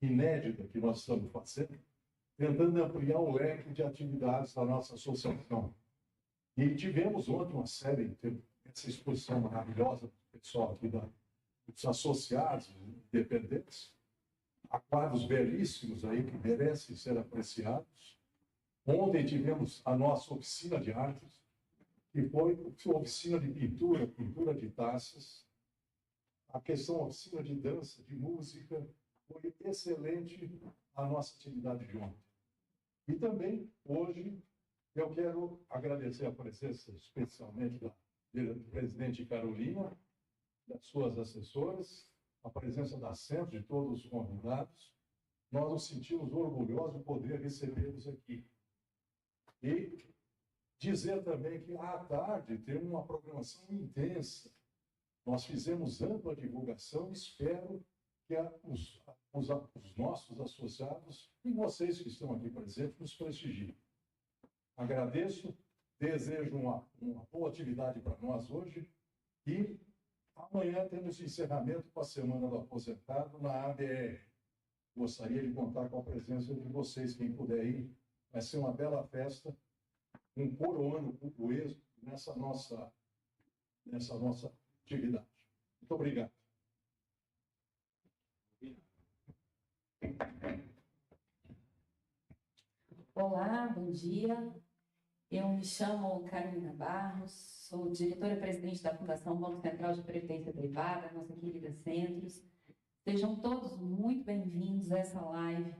inédita que nós estamos fazendo, tentando ampliar o leque de atividades da nossa associação. E tivemos ontem uma série, essa exposição maravilhosa do pessoal aqui, dos associados independentes, há quadros belíssimos aí que merecem ser apreciados. Ontem tivemos a nossa oficina de artes, que foi oficina de pintura, pintura de taças, a questão oficina de dança, de música, foi excelente a nossa atividade de ontem. E também, hoje, eu quero agradecer a presença especialmente da presidente Carolina, das suas assessoras, a presença da Centro, de todos os convidados. Nós nos sentimos orgulhosos de poder recebê-los aqui. E dizer também que, à tarde, tem uma programação intensa. Nós fizemos ampla divulgação, espero que os nossos associados e vocês que estão aqui presentes nos prestigiem. Agradeço, desejo uma boa atividade para nós hoje e amanhã temos encerramento para a Semana do Aposentado na ABR. Gostaria de contar com a presença de vocês, quem puder ir. Vai ser uma bela festa, coroando o êxito nessa nossa atividade. Muito obrigado. Olá, bom dia. Eu me chamo Carolina Barros, sou diretora-presidente da Fundação Banco Central de Previdência Privada, nossa querida Centros. Sejam todos muito bem-vindos a essa live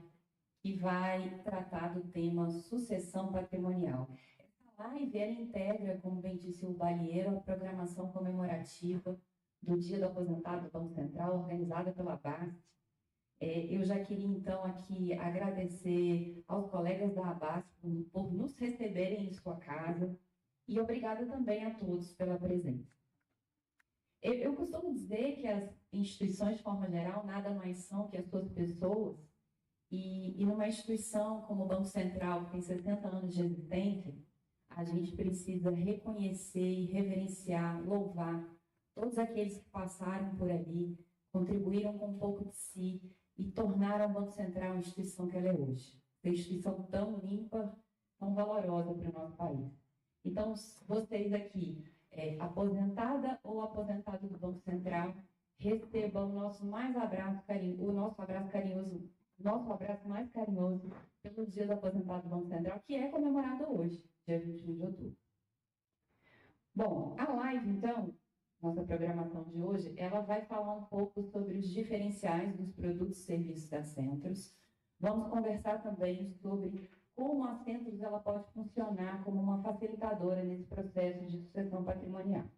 que vai tratar do tema sucessão patrimonial. Essa live, ela integra, como bem disse o Balieiro, a programação comemorativa do Dia do Aposentado do Banco Central, organizada pela BAST. Eu já queria, então, aqui agradecer aos colegas da ABAST por nos receberem em sua casa e obrigada também a todos pela presença. Eu costumo dizer que as instituições, de forma geral, nada mais são que as suas pessoas e numa instituição como o Banco Central, que tem 60 anos de existência, a gente precisa reconhecer e reverenciar, louvar todos aqueles que passaram por ali, contribuíram com um pouco de si, e tornaram o Banco Central a instituição que ela é hoje. Uma instituição tão limpa, tão valorosa para o nosso país. Então, vocês aqui, aposentada ou aposentado do Banco Central, recebam o nosso abraço mais carinhoso pelo Dia do Aposentado do Banco Central, que é comemorado hoje, dia 21 de outubro. Bom, a live, então, nossa programação de hoje, ela vai falar um pouco sobre os diferenciais dos produtos e serviços da Centros. Vamos conversar também sobre como a Centros ela pode funcionar como uma facilitadora nesse processo de sucessão patrimonial.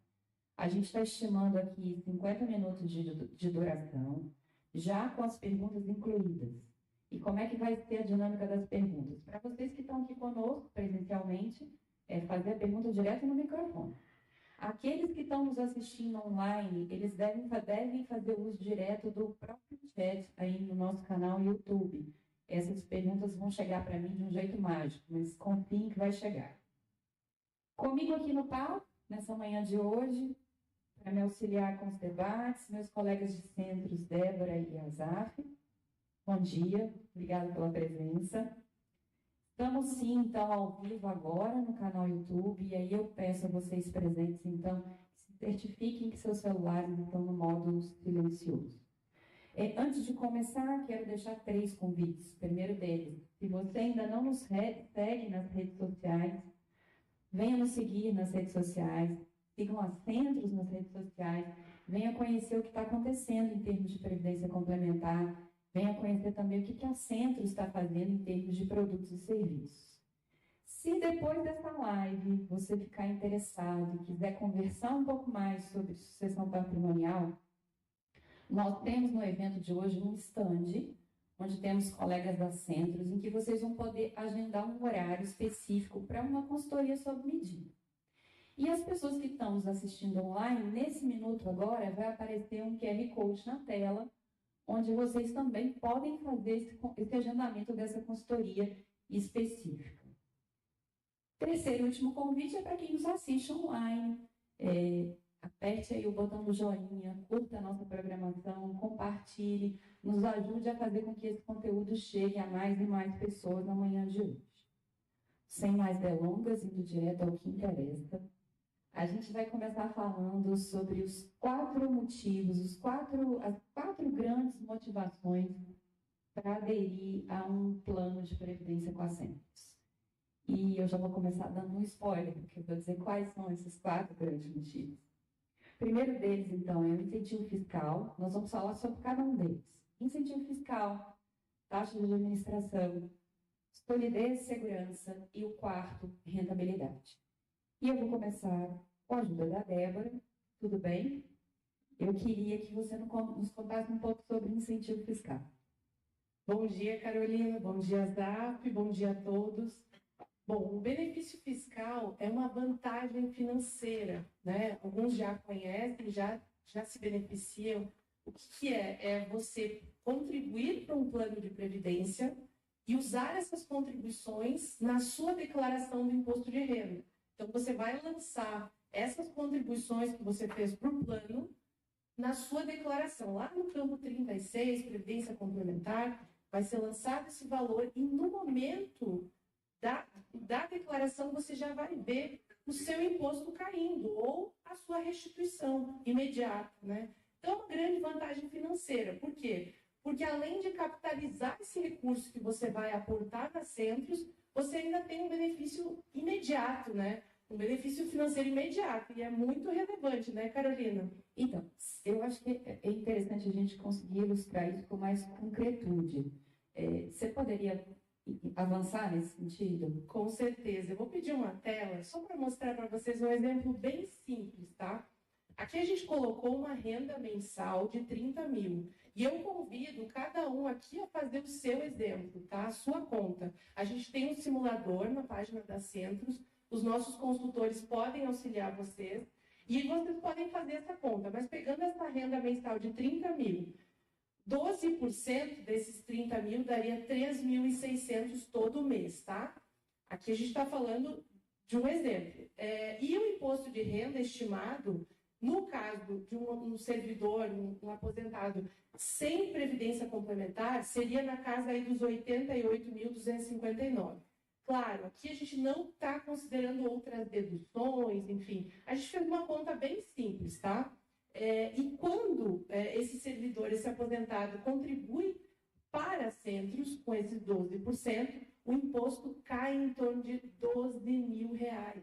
A gente está estimando aqui 50 minutos de duração, já com as perguntas incluídas. E como é que vai ser a dinâmica das perguntas? Para vocês que estão aqui conosco presencialmente, fazer a pergunta direto no microfone. Aqueles que estão nos assistindo online, eles devem fazer uso direto do próprio chat aí no nosso canal YouTube. Essas perguntas vão chegar para mim de um jeito mágico, mas confiem que vai chegar. Comigo aqui no palco, nessa manhã de hoje, para me auxiliar com os debates, meus colegas de Centros, Débora e Azaf. Bom dia, obrigada pela presença. Estamos sim, então, ao vivo agora no canal YouTube, e aí eu peço a vocês presentes, então, que se certifiquem que seus celulares estão no modo silencioso. Antes de começar, quero deixar 3 convites. O primeiro deles, se você ainda não nos segue nas redes sociais, venha nos seguir nas redes sociais, sigam as Centros nas redes sociais, venha conhecer o que está acontecendo em termos de previdência complementar, venha conhecer também o que a Centro está fazendo em termos de produtos e serviços. Se depois dessa live você ficar interessado e quiser conversar um pouco mais sobre sucessão patrimonial, nós temos no evento de hoje um stand, onde temos colegas da Centros, em que vocês vão poder agendar um horário específico para uma consultoria sob medida. E as pessoas que estão nos assistindo online, nesse minuto agora, vai aparecer um QR Code na tela, onde vocês também podem fazer esse agendamento dessa consultoria específica. Terceiro e último convite é para quem nos assiste online. aperte aí o botão do joinha, curta a nossa programação, compartilhe, nos ajude a fazer com que esse conteúdo chegue a mais e mais pessoas na manhã de hoje. Sem mais delongas, indo direto ao que interessa, a gente vai começar falando sobre os 4 motivos, as quatro grandes motivações para aderir a um plano de previdência com a Centros. E eu já vou começar dando um spoiler, porque eu vou dizer quais são esses 4 grandes motivos. O primeiro deles, então, é o incentivo fiscal. Nós vamos falar sobre cada um deles. Incentivo fiscal, taxa de administração, solidez, segurança e o quarto, rentabilidade. E eu vou começar com a ajuda da Débora, tudo bem? Eu queria que você nos contasse um pouco sobre incentivo fiscal. Bom dia, Carolina. Bom dia, Zap. Bom dia a todos. Bom, o benefício fiscal é uma vantagem financeira, né? Alguns já conhecem, já se beneficiam. O que é? É você contribuir para um plano de previdência e usar essas contribuições na sua declaração do imposto de renda. Então, você vai lançar essas contribuições que você fez para o plano na sua declaração. Lá no campo 36, Previdência Complementar, vai ser lançado esse valor e no momento da declaração você já vai ver o seu imposto caindo ou a sua restituição imediata, né? Então, é uma grande vantagem financeira. Por quê? Porque além de capitalizar esse recurso que você vai aportar na Centros, você ainda tem um benefício imediato, né? Um benefício financeiro imediato, e é muito relevante, né, Carolina? Então, eu acho que é interessante a gente conseguir ilustrar isso com mais concretude. Você poderia avançar nesse sentido? Com certeza. Eu vou pedir uma tela só para mostrar para vocês um exemplo bem simples, tá? Aqui a gente colocou uma renda mensal de 30 mil. E eu convido cada um aqui a fazer o seu exemplo, tá? A sua conta. A gente tem um simulador na página da Centros. Os nossos consultores podem auxiliar vocês. E vocês podem fazer essa conta. Mas pegando essa renda mensal de 30 mil, 12% desses 30 mil daria 3.600 todo mês, tá? Aqui a gente está falando de um exemplo. E o imposto de renda estimado, no caso de um servidor, um aposentado sem previdência complementar, seria na casa aí dos 88.259. Claro, aqui a gente não está considerando outras deduções, enfim. A gente fez uma conta bem simples, tá? E quando esse servidor, esse aposentado, contribui para Centros com esses 12%, o imposto cai em torno de R$12.000.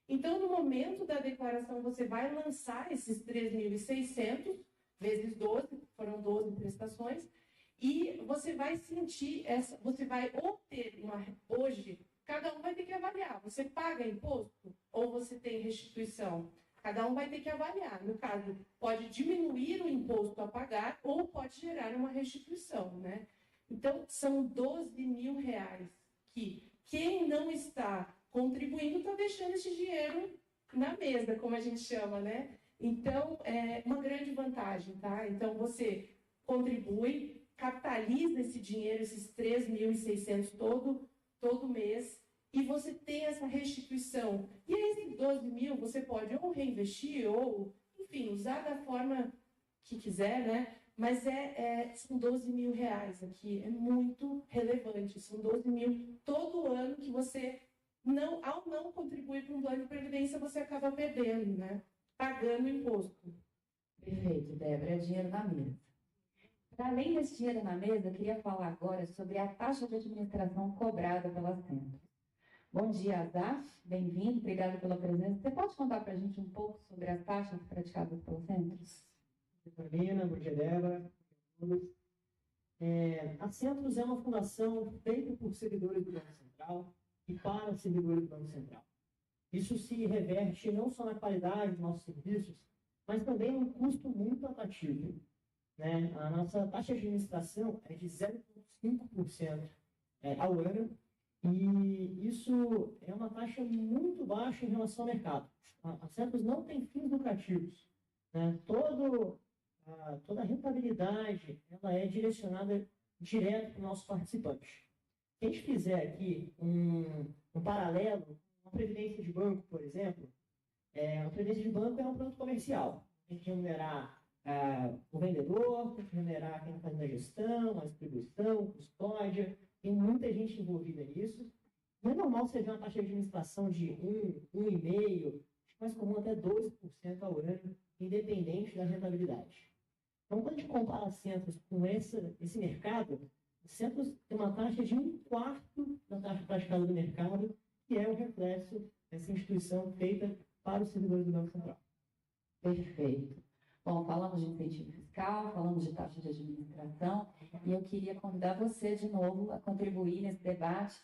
Então, no momento da declaração, você vai lançar esses 3.600 vezes 12, foram 12 prestações, e você vai sentir você vai obter hoje, cada um vai ter que avaliar, você paga imposto ou você tem restituição? Cada um vai ter que avaliar. No caso, pode diminuir o imposto a pagar ou pode gerar uma restituição, né? Então, são R$12.000 que quem não está contribuindo está deixando esse dinheiro na mesa, como a gente chama, né? Então, é uma grande vantagem, tá? Então, você contribui, capitaliza esse dinheiro, esses 3.600 todo mês, e você tem essa restituição. E aí, esses 12 mil, você pode ou reinvestir, ou, enfim, usar da forma que quiser, né? Mas são R$12.000 aqui, é muito relevante. São 12 mil todo ano que você, ao não contribuir para um plano de previdência, você acaba perdendo, né? Pagando imposto. Perfeito, Débora, é dinheiro na mesa. Para além desse dinheiro na mesa, eu queria falar agora sobre a taxa de administração cobrada pela Centros. Bom dia, Azaf, bem-vindo, obrigada pela presença. Você pode contar para a gente um pouco sobre as taxas praticadas pela Centros? Bom dia, Carolina, bom dia, Débora. A Centros é uma fundação feita por servidores do Banco Central e para servidores do Banco Central. Isso se reverte não só na qualidade dos nossos serviços, mas também num custo muito atrativo, né? A nossa taxa de administração é de 0,5% ao ano, e isso é uma taxa muito baixa em relação ao mercado. A Centros não tem fins lucrativos, né? Toda a rentabilidade ela é direcionada direto para o nosso participante. Se a gente fizer aqui um paralelo, uma previdência de banco, por exemplo, A previdência de banco é um produto comercial. Tem que remunerar o vendedor, tem que remunerar quem está fazendo a gestão, a distribuição, custódia. Tem muita gente envolvida nisso. Não é normal você ver uma taxa de administração de 1,5%, mais comum até 2% ao ano, independente da rentabilidade. Então, quando a gente compara a Centros com esse mercado, a Centros tem uma taxa de 1/4 da taxa praticada do mercado, que é o reflexo dessa instituição feita para os servidores do Banco Central. Perfeito. Bom, falamos de incentivo fiscal, falamos de taxa de administração, e eu queria convidar você de novo a contribuir nesse debate.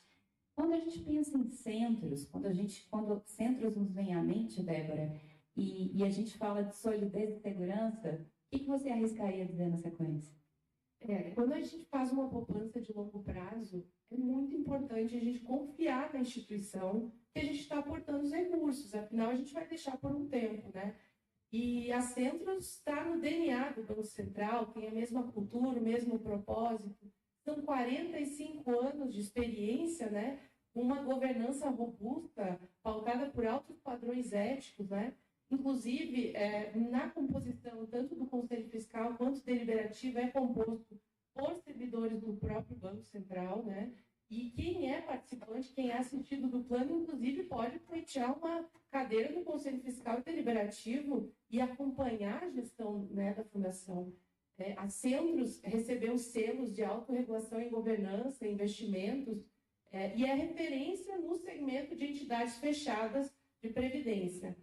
Quando a gente pensa em centros, quando centros nos vem à mente, Débora, e a gente fala de solidez e segurança, o que você arriscaria dizer na sequência? Quando a gente faz uma poupança de longo prazo, é muito importante a gente confiar na instituição que a gente está aportando os recursos, afinal a gente vai deixar por um tempo, né? E a Centros está no DNA do Banco Central, tem a mesma cultura, o mesmo propósito. São 45 anos de experiência, né? Uma governança robusta, pautada por altos padrões éticos, né? Inclusive, na composição tanto do Conselho Fiscal quanto deliberativo é composto por servidores do próprio Banco Central, né? E quem é participante, quem é assistido do plano, inclusive, pode pleitear uma cadeira no Conselho Fiscal e Deliberativo e acompanhar a gestão, né, da Fundação. A Centros recebeu selos de autorregulação em governança, investimentos, e é referência no segmento de entidades fechadas de previdência.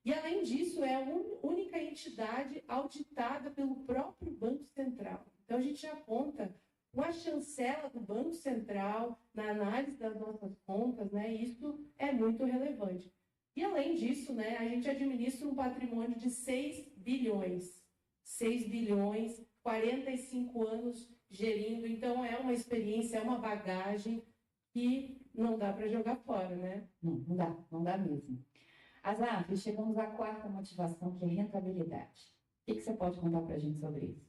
E, além disso, é a única entidade auditada pelo próprio Banco Central. Então, a gente já conta com a chancela do Banco Central na análise das nossas contas, né? Isso é muito relevante. E, além disso, né, a gente administra um patrimônio de 6 bilhões. 6 bilhões, 45 anos gerindo. Então, é uma experiência, é uma bagagem que não dá para jogar fora, né? Não dá mesmo. Azaf, chegamos à quarta motivação, que é rentabilidade. O que você pode contar para a gente sobre isso?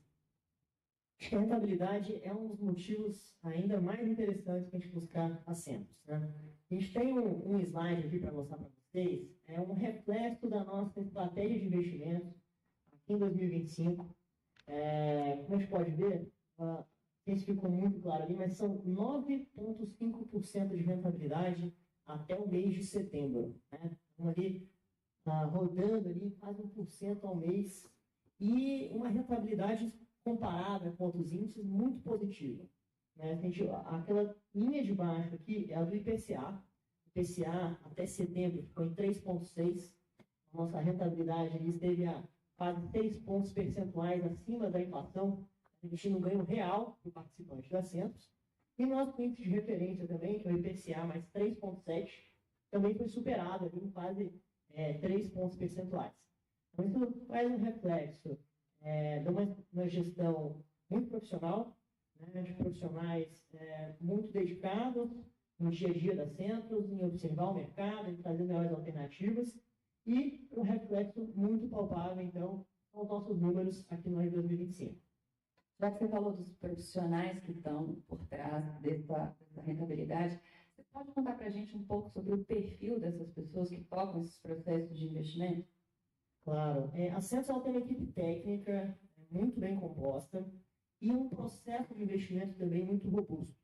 A rentabilidade é um dos motivos ainda mais interessantes para a gente buscar assentos, né? A gente tem um slide aqui para mostrar para vocês, é um reflexo da nossa estratégia de investimento aqui em 2025. Como a gente pode ver, não sei se ficou muito claro ali, mas são 9,5% de rentabilidade até o mês de setembro, né? Estamos ali rodando ali quase 1% ao mês e uma rentabilidade comparada com outros índices muito positiva, né? Aquela linha de baixo aqui é a do IPCA. O IPCA até setembro ficou em 3,6%. A nossa rentabilidade ali esteve a quase 6 pontos percentuais acima da inflação, garantindo um ganho real para o participante da Centros. E nosso índice de referência também, que é o IPCA mais 3,7%, também foi superado ali em quase 3 pontos percentuais. Então, isso faz um reflexo de uma gestão muito profissional, né, de profissionais muito dedicados no dia a dia da Centros, em observar o mercado, em trazer melhores alternativas, e um reflexo muito palpável, então, aos nossos números aqui no ano de 2025. Já que você falou dos profissionais que estão por trás dessa rentabilidade, você pode contar para a gente um pouco sobre o perfil dessas pessoas que tocam esses processos de investimento? Claro. A Centros tem uma equipe técnica muito bem composta e um processo de investimento também muito robusto.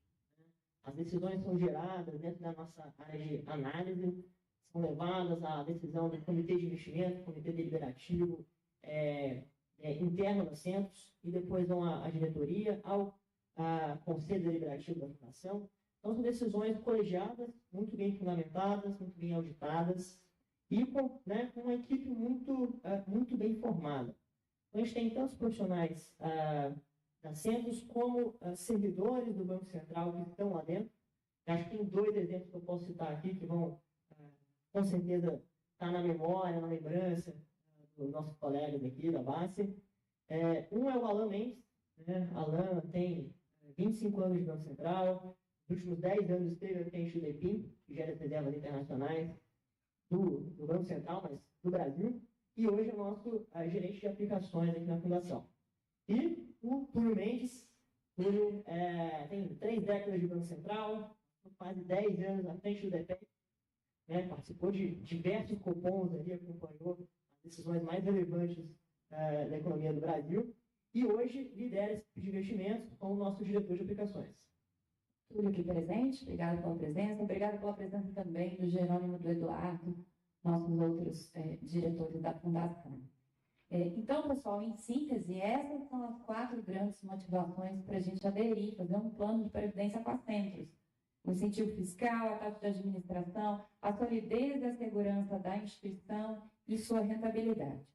As decisões são geradas dentro da nossa área de análise, são levadas à decisão do comitê de investimento, comitê deliberativo interno da Centros, e depois vão à diretoria, ao conselho deliberativo da fundação. Então, são decisões colegiadas, muito bem fundamentadas, muito bem auditadas, e com uma equipe muito bem formada. Então, a gente tem tantos profissionais da Centros como servidores do Banco Central que estão lá dentro. Acho que tem 2 exemplos que eu posso citar aqui que vão, com certeza, estar na memória, na lembrança dos nossos colegas aqui da base. Um é o Alan Mendes, né? Alan tem 25 anos de Banco Central, nos últimos 10 anos esteve à frente do DEPIN, que gera as reservas internacionais do Banco Central, mas do Brasil, e hoje é o nosso gerente de aplicações aqui na Fundação. E o Túlio Mendes, Túlio tem 3 décadas de Banco Central, quase 10 anos à frente do DEPEC, né, participou de diversos cupons ali, acompanhou as decisões mais relevantes da economia do Brasil, e hoje lidera esse tipo de investimentos como nosso diretor de aplicações. Túlio aqui presente, obrigado pela presença, obrigado pela presença também do Jerônimo, do Eduardo, nossos outros diretores da Fundação. Então, pessoal, em síntese, essas são as 4 grandes motivações para a gente aderir, fazer um plano de previdência com a Centros. O incentivo fiscal, a taxa de administração, a solidez e a segurança da instituição e sua rentabilidade.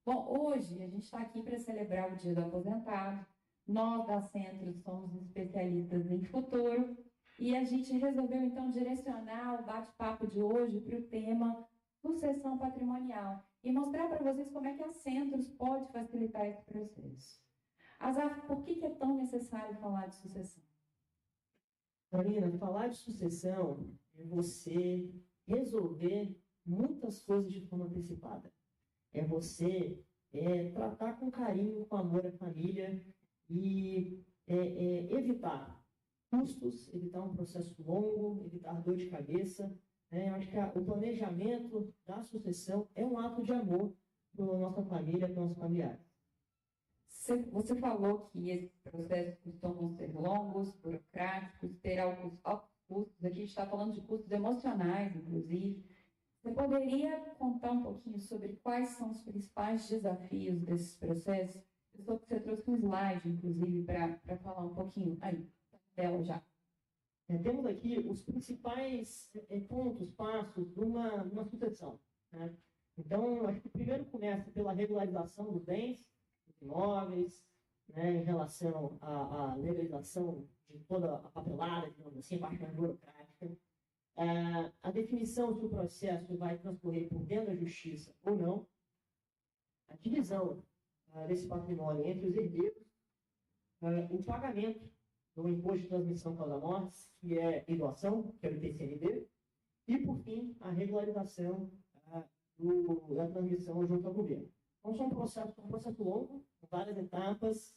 Bom, hoje a gente está aqui para celebrar o Dia do Aposentado. Nós, da Centros, somos especialistas em futuro e a gente resolveu, então, direcionar o bate-papo de hoje para o tema sucessão patrimonial e mostrar para vocês como é que a Centros pode facilitar esse processo. Azaf, por que é tão necessário falar de sucessão? Marina, falar de sucessão é você resolver muitas coisas de forma antecipada. É você tratar com carinho, com amor a família e evitar custos, evitar um processo longo, evitar dor de cabeça. Eu acho que o planejamento da sucessão é um ato de amor para a nossa família, para os nossos familiares. Você falou que esses processos costumam ser longos, burocráticos, ter alguns altos custos. Aqui a gente está falando de custos emocionais, inclusive. Você poderia contar um pouquinho sobre quais são os principais desafios desses processos? Eu soube que você trouxe um slide, inclusive, para falar um pouquinho. Aí, dela já. Temos aqui os principais pontos, passos de uma sucessão, né? Então, acho que primeiro começa pela regularização dos bens, dos imóveis, né, em relação à legalização de toda a papelada, digamos assim, a parte mais burocrática. A definição se o processo vai transcorrer por dentro da justiça ou não. A divisão desse patrimônio entre os herdeiros. O pagamento do imposto de transmissão causa-mortes, que é doação, que é o IPCMD, e, por fim, a regularização da transmissão junto ao governo. Então, é um processo longo, com várias etapas,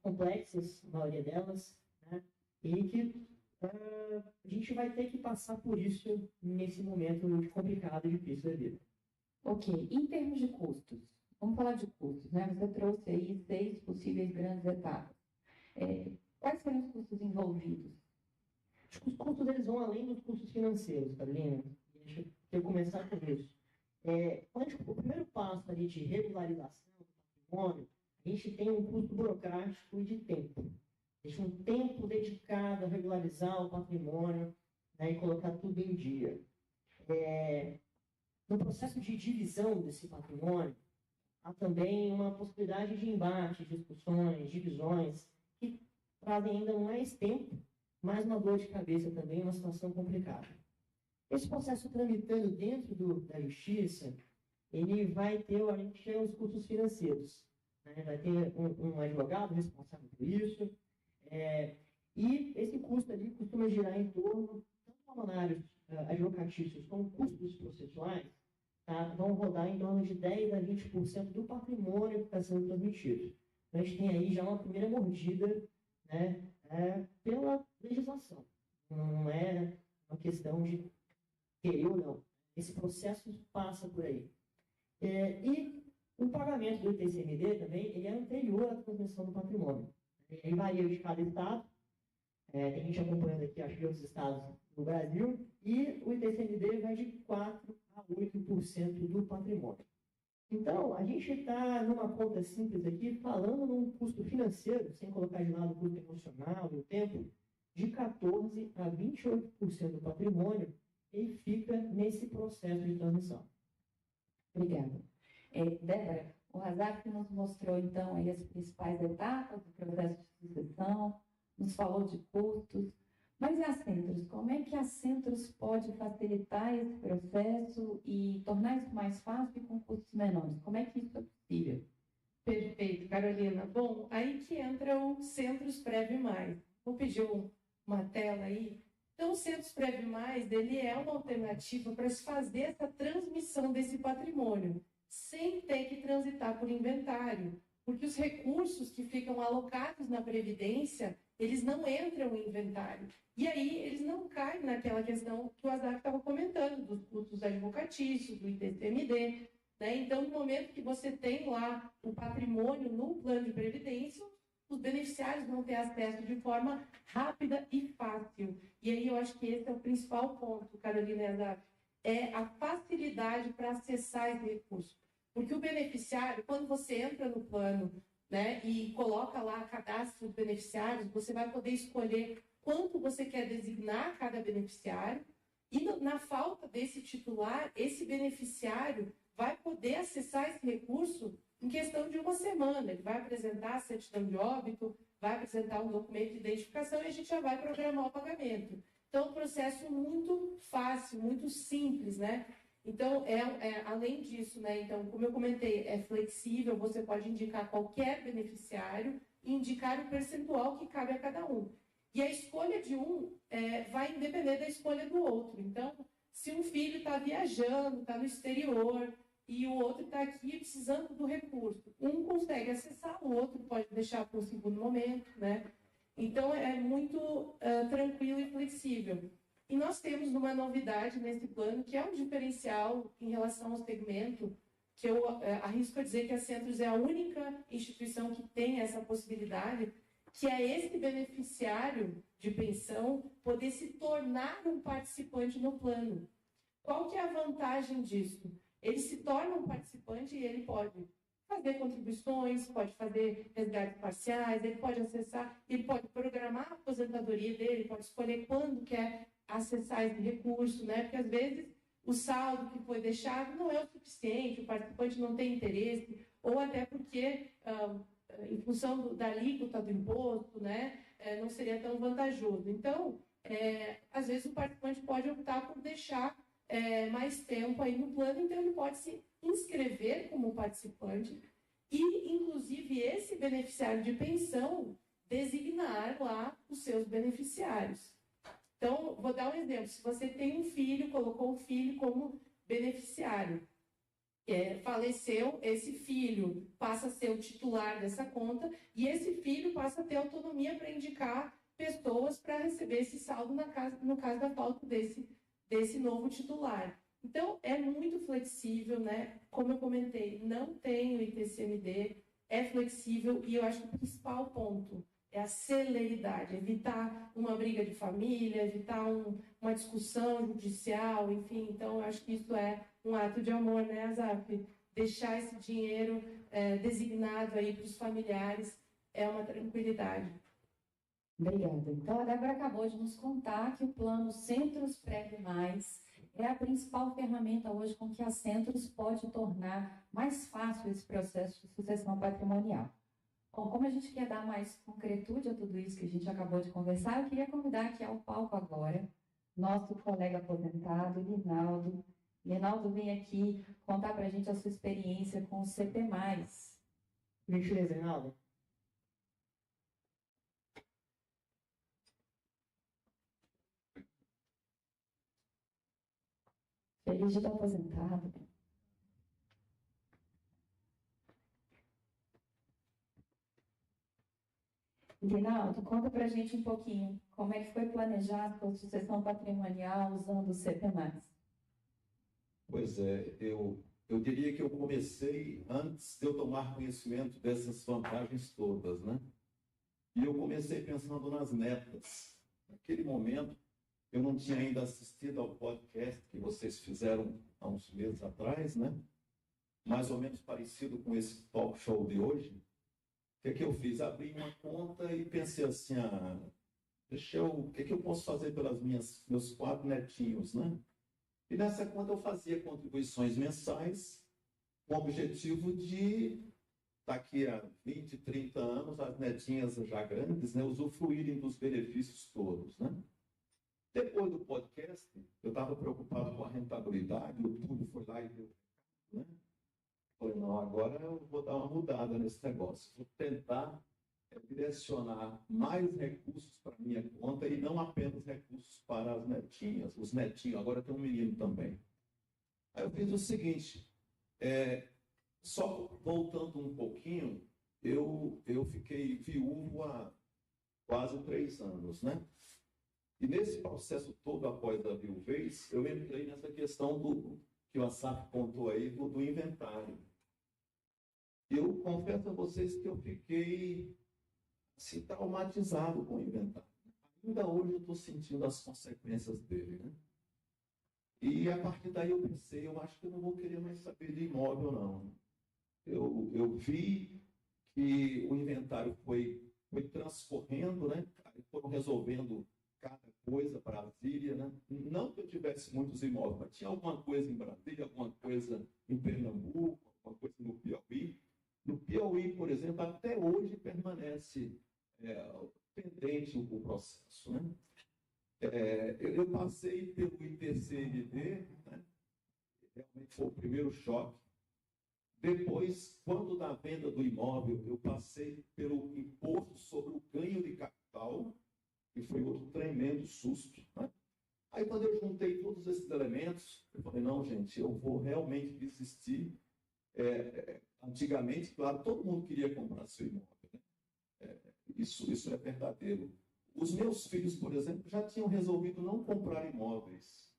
complexas, a maioria delas, né, e que a gente vai ter que passar por isso nesse momento muito complicado e difícil da vida. Ok, em termos de custos, vamos falar de custos, né? Você trouxe aí 6 possíveis grandes etapas. Quais são os custos envolvidos? Acho que os custos eles vão além dos custos financeiros, Carolina. Deixa eu começar com isso. O primeiro passo ali de regularização do patrimônio, a gente tem um custo burocrático e de tempo. Deixa um tempo dedicado a regularizar o patrimônio, né, e colocar tudo em dia. No processo de divisão desse patrimônio, há também uma possibilidade de embates, discussões, divisões, que trazem ainda mais tempo, mais uma dor de cabeça também, uma situação complicada. Esse processo tramitando dentro da justiça, ele vai ter, a gente chama os custos financeiros, né? Vai ter um advogado responsável por isso, e esse custo ali costuma girar em torno, tanto honorários advocatícios como custos processuais, tá? Vão rodar em torno de 10% a 20% do patrimônio que está sendo transmitido. Então, a gente tem aí já uma primeira mordida, né, pela legislação. Não é uma questão de querer ou não. Esse processo passa por aí. E o pagamento do IPCMD também, ele é anterior à transmissão do patrimônio. Ele varia de cada estado. Tem gente acompanhando aqui, acho que outros estados do Brasil. E o IPCMD vai de 4% a 8% do patrimônio. Então, a gente está numa conta simples aqui, falando num custo financeiro, sem colocar de lado o custo emocional e o tempo, de 14% a 28% do patrimônio, ele fica nesse processo de transmissão. Obrigada. Débora, o Azaf nos mostrou, então, aí as principais etapas do processo de sucessão, nos falou de custos, mas e a Centros? Como é que a Centros pode facilitar esse processo e tornar isso mais fácil e com custos menores? Como é que isso é possível? Perfeito, Carolina. Bom, aí que entra o Centros Prev Mais. Vou pedir uma tela aí. Então, o Centros Prev Mais, ele é uma alternativa para se fazer essa transmissão desse patrimônio, sem ter que transitar por inventário, porque os recursos que ficam alocados na Previdência, eles não entram em inventário. E aí eles não caem naquela questão que o Azar estava comentando, dos custos advocatícios, do ITCMD. Né? Então, no momento que você tem lá o patrimônio no plano de previdência, os beneficiários vão ter acesso de forma rápida e fácil. E aí eu acho que esse é o principal ponto, Carolina e Azar, é a facilidade para acessar esse recurso. Porque o beneficiário, quando você entra no plano, né, e coloca lá cadastro de beneficiários, você vai poder escolher quanto você quer designar cada beneficiário, e na falta desse titular, esse beneficiário vai poder acessar esse recurso em questão de uma semana. Ele vai apresentar a certidão de óbito, vai apresentar um documento de identificação e a gente já vai programar o pagamento. Então, é um processo muito fácil, muito simples, né? Então, além disso, né? Então, como eu comentei, é flexível, você pode indicar qualquer beneficiário e indicar o percentual que cabe a cada um. E a escolha de um vai depender da escolha do outro. Então, se um filho está viajando, está no exterior, e o outro está aqui precisando do recurso, um consegue acessar, o outro pode deixar para um segundo momento, né? Então, é muito tranquilo e flexível. E nós temos uma novidade nesse plano, que é um diferencial em relação ao segmento, que eu arrisco a dizer que a Centros é a única instituição que tem essa possibilidade, que é esse beneficiário de pensão poder se tornar um participante no plano. Qual que é a vantagem disso? Ele se torna um participante e ele pode fazer contribuições, pode fazer resgates parciais, ele pode acessar, ele pode programar a aposentadoria dele, pode escolher quando quer acessar esse recurso, né? Porque às vezes o saldo que foi deixado não é o suficiente, o participante não tem interesse, ou até porque, em função da alíquota do imposto, né, não seria tão vantajoso. Então, às vezes o participante pode optar por deixar mais tempo aí no plano, então ele pode se inscrever como participante e, inclusive, esse beneficiário de pensão designar lá os seus beneficiários. Então, vou dar um exemplo. Se você tem um filho, colocou o filho como beneficiário, faleceu, esse filho passa a ser o titular dessa conta e esse filho passa a ter autonomia para indicar pessoas para receber esse saldo no caso da falta desse novo titular. Então, é muito flexível, né? Como eu comentei, não tem o ITCMD, é flexível e eu acho que o principal ponto é a celeridade, evitar uma briga de família, evitar uma discussão judicial, enfim. Então, eu acho que isso é um ato de amor, né, Azaf? Deixar esse dinheiro designado aí para os familiares é uma tranquilidade. Obrigada. Então, a Débora acabou de nos contar que o plano Centros Prev Mais é a principal ferramenta hoje com que a Centros pode tornar mais fácil esse processo de sucessão patrimonial. Bom, como a gente quer dar mais concretude a tudo isso que a gente acabou de conversar, eu queria convidar aqui ao palco agora nosso colega aposentado, Linaldo. Linaldo, vem aqui contar para a gente a sua experiência com o CP+. Gentileza, Linaldo. Feliz de estar aposentado. Linaldo, conta para a gente um pouquinho como é que foi planejada a sucessão patrimonial usando o CP+. Pois é, eu diria que eu comecei antes de eu tomar conhecimento dessas vantagens todas, né? E eu comecei pensando nas metas. Naquele momento, eu não tinha ainda assistido ao podcast que vocês fizeram há uns meses atrás, né? Mais ou menos parecido com esse talk show de hoje. O que é que eu fiz? Abri uma conta e pensei assim, o que é que eu posso fazer pelas meus 4 netinhos, né? E nessa conta eu fazia contribuições mensais com o objetivo de, daqui a 20, 30 anos, as netinhas já grandes, né, usufruírem dos benefícios todos, né? Depois do podcast, eu estava preocupado com a rentabilidade, o Túlio foi lá e deu, né? Falei, não, agora eu vou dar uma mudada nesse negócio. Vou tentar direcionar mais recursos para a minha conta e não apenas recursos para as netinhas, os netinhos. Agora tem um menino também. Aí eu fiz o seguinte, só voltando um pouquinho, eu fiquei viúvo há quase 3 anos, né? E nesse processo todo, após a viuvez, eu entrei nessa questão que o Assaf contou aí, do inventário. Eu confesso a vocês que eu fiquei assim, traumatizado com o inventário. Ainda hoje eu estou sentindo as consequências dele, né? E a partir daí eu pensei, eu acho que eu não vou querer mais saber de imóvel, não. Eu vi que o inventário foi transcorrendo, né? Foram resolvendo cada coisa para Brasília, né? Não que eu tivesse muitos imóveis, mas tinha alguma coisa em Brasília, alguma coisa em Pernambuco, alguma coisa no Piauí. No Piauí, por exemplo, até hoje permanece pendente o processo, né? Eu passei pelo ITCMD, né? Realmente foi o primeiro choque. Depois, quando da venda do imóvel, eu passei pelo imposto sobre o ganho de capital, que foi outro tremendo susto, né? Aí, quando eu juntei todos esses elementos, eu falei, não, gente, eu vou realmente desistir. Antigamente, claro, todo mundo queria comprar seu imóvel, né? Isso é verdadeiro. Os meus filhos, por exemplo, já tinham resolvido não comprar imóveis,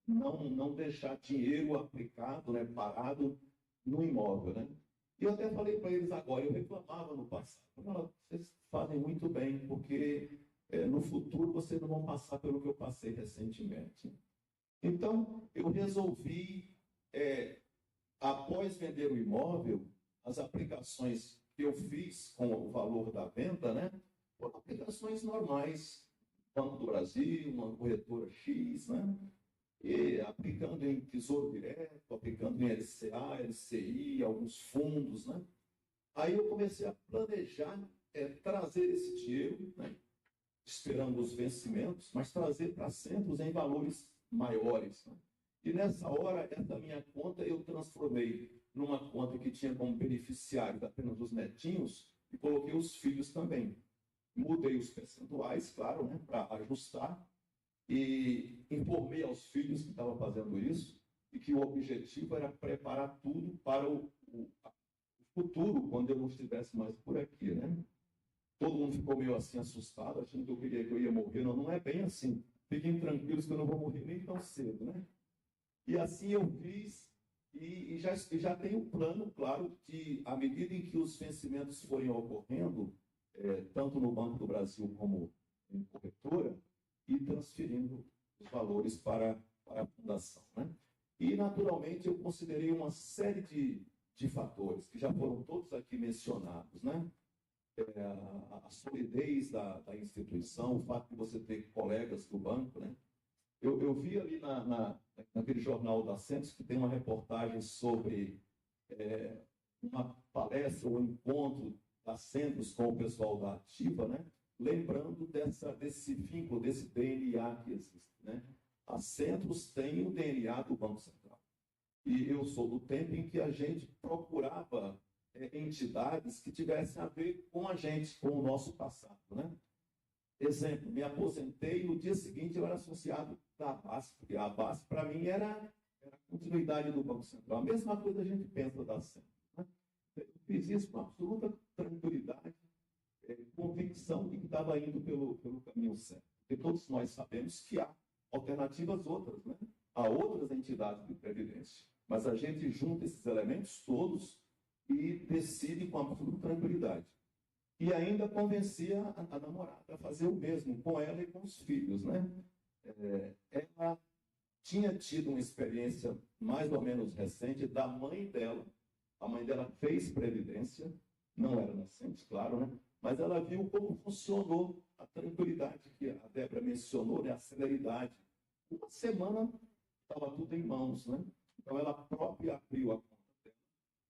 não deixar dinheiro aplicado, né, parado no imóvel, né? E eu até falei para eles agora, eu reclamava no passado, vocês fazem muito bem, porque no futuro vocês não vão passar pelo que eu passei recentemente. Então, eu resolvi, após vender o imóvel, as aplicações que eu fiz com o valor da venda, né, foram aplicações normais, Banco do Brasil, uma corretora X, né, e aplicando em Tesouro Direto, aplicando em LCA, LCI, alguns fundos, né. Aí eu comecei a planejar trazer esse dinheiro, né, esperando os vencimentos, mas trazer para centros em valores maiores, né. E nessa hora, essa minha conta eu transformei numa conta que tinha como beneficiários apenas os netinhos e coloquei os filhos também. Mudei os percentuais, claro, né, para ajustar, e informei aos filhos que estavam fazendo isso e que o objetivo era preparar tudo para o futuro, quando eu não estivesse mais por aqui, né? Todo mundo ficou meio assim assustado, achando que eu ia morrer. Não é bem assim. Fiquem tranquilos que eu não vou morrer nem tão cedo, né? E assim eu fiz, e já tenho um plano, claro, que à medida em que os vencimentos forem ocorrendo, tanto no Banco do Brasil como em corretora, e transferindo os valores para a fundação, né? E, naturalmente, eu considerei uma série de fatores, que já foram todos aqui mencionados, né? A solidez da instituição, o fato de você ter colegas do banco, né? Eu vi ali naquele jornal da Centros que tem uma reportagem sobre uma palestra ou um encontro da Centros com o pessoal da Ativa, né? Lembrando desse vínculo, desse DNA que existe, né? A Centros tem o DNA do Banco Central. E eu sou do tempo em que a gente procurava entidades que tivessem a ver com a gente, com o nosso passado, né? Exemplo, me aposentei, no dia seguinte eu era associado da ABASF, porque a ABASF, para mim, era a continuidade do Banco Central. A mesma coisa a gente pensa da Centros, né? Eu fiz isso com absoluta tranquilidade, convicção de que estava indo pelo caminho certo. Porque todos nós sabemos que há alternativas outras, né? Há outras entidades de previdência. Mas a gente junta esses elementos todos e decide com absoluta tranquilidade. E ainda convencia a namorada a fazer o mesmo com ela e com os filhos, né? Ela tinha tido uma experiência mais ou menos recente da mãe dela. A mãe dela fez previdência, não era nascente, claro, né? Mas ela viu como funcionou a tranquilidade que a Débora mencionou, né? A celeridade. Uma semana estava tudo em mãos, né? Então ela própria abriu a conta dela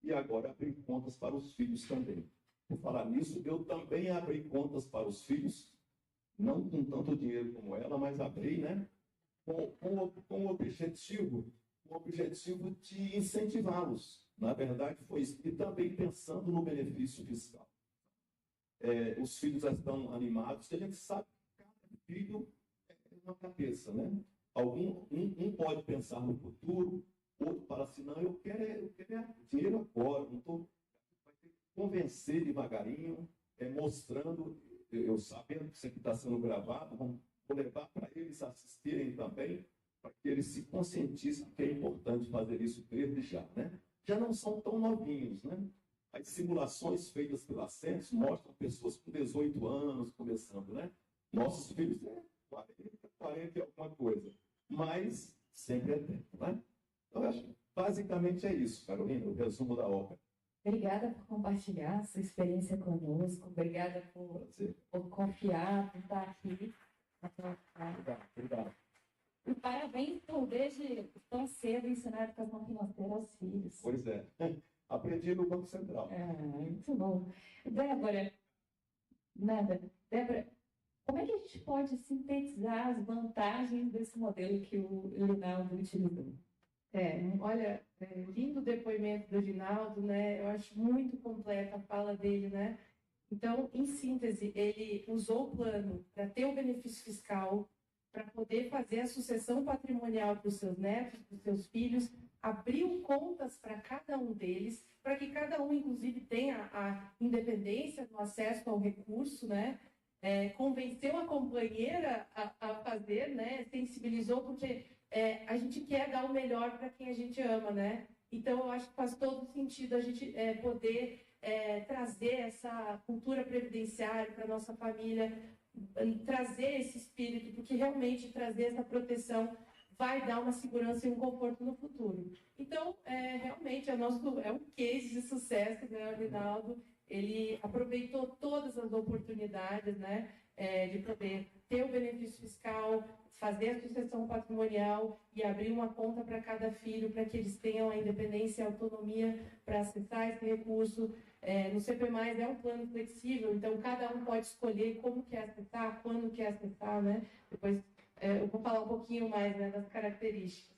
e agora abriu contas para os filhos também. Por falar nisso, eu também abri contas para os filhos, não com tanto dinheiro como ela, mas abri, né? Com o objetivo de incentivá-los. Na verdade, foi isso. E também pensando no benefício fiscal. Os filhos já estão animados, e a gente sabe que cada filho é uma cabeça, né? Um pode pensar no futuro, outro fala assim, não, eu quero dinheiro agora, não estou... Vai ter que convencer devagarinho, mostrando... eu sabendo que isso aqui está sendo gravado, vou levar para eles assistirem também, para que eles se conscientizem que é importante fazer isso desde já, né? Já não são tão novinhos, né? As simulações feitas pela Census mostram pessoas com 18 anos começando, né? Nossos filhos têm 40 e alguma coisa, mas sempre é tempo, né? Então, eu acho que basicamente é isso, Carolina, o resumo da ópera. Obrigada por compartilhar sua experiência conosco. Obrigada por confiar, por estar aqui. Obrigado. E parabéns por, desde tão cedo, ensinar a educação financeira aos filhos. Pois é. Aprendi no Banco Central. Muito bom. Débora, como é que a gente pode sintetizar as vantagens desse modelo que o Linaldo utilizou? Olha, lindo depoimento do Ginaldo, né? Eu acho muito completa a fala dele, né? Então, em síntese, ele usou o plano para ter o benefício fiscal, para poder fazer a sucessão patrimonial para os seus netos, para os seus filhos, abriu contas para cada um deles, para que cada um, inclusive, tenha a independência no acesso ao recurso, né? Convenceu a companheira a fazer, né? Sensibilizou, porque a gente quer dar o melhor para quem a gente ama, né? Então, eu acho que faz todo sentido a gente poder trazer essa cultura previdenciária para a nossa família, trazer esse espírito, porque realmente trazer essa proteção vai dar uma segurança e um conforto no futuro. Então, realmente, é um case de sucesso, né, o Rinaldo? Ele aproveitou todas as oportunidades, né, de poder ter o benefício fiscal, fazer a sucessão patrimonial e abrir uma conta para cada filho, para que eles tenham a independência e a autonomia para acessar esse recurso. No CP+, é um plano flexível, então cada um pode escolher como quer acessar, quando quer acessar, né? Depois eu vou falar um pouquinho mais, né, das características.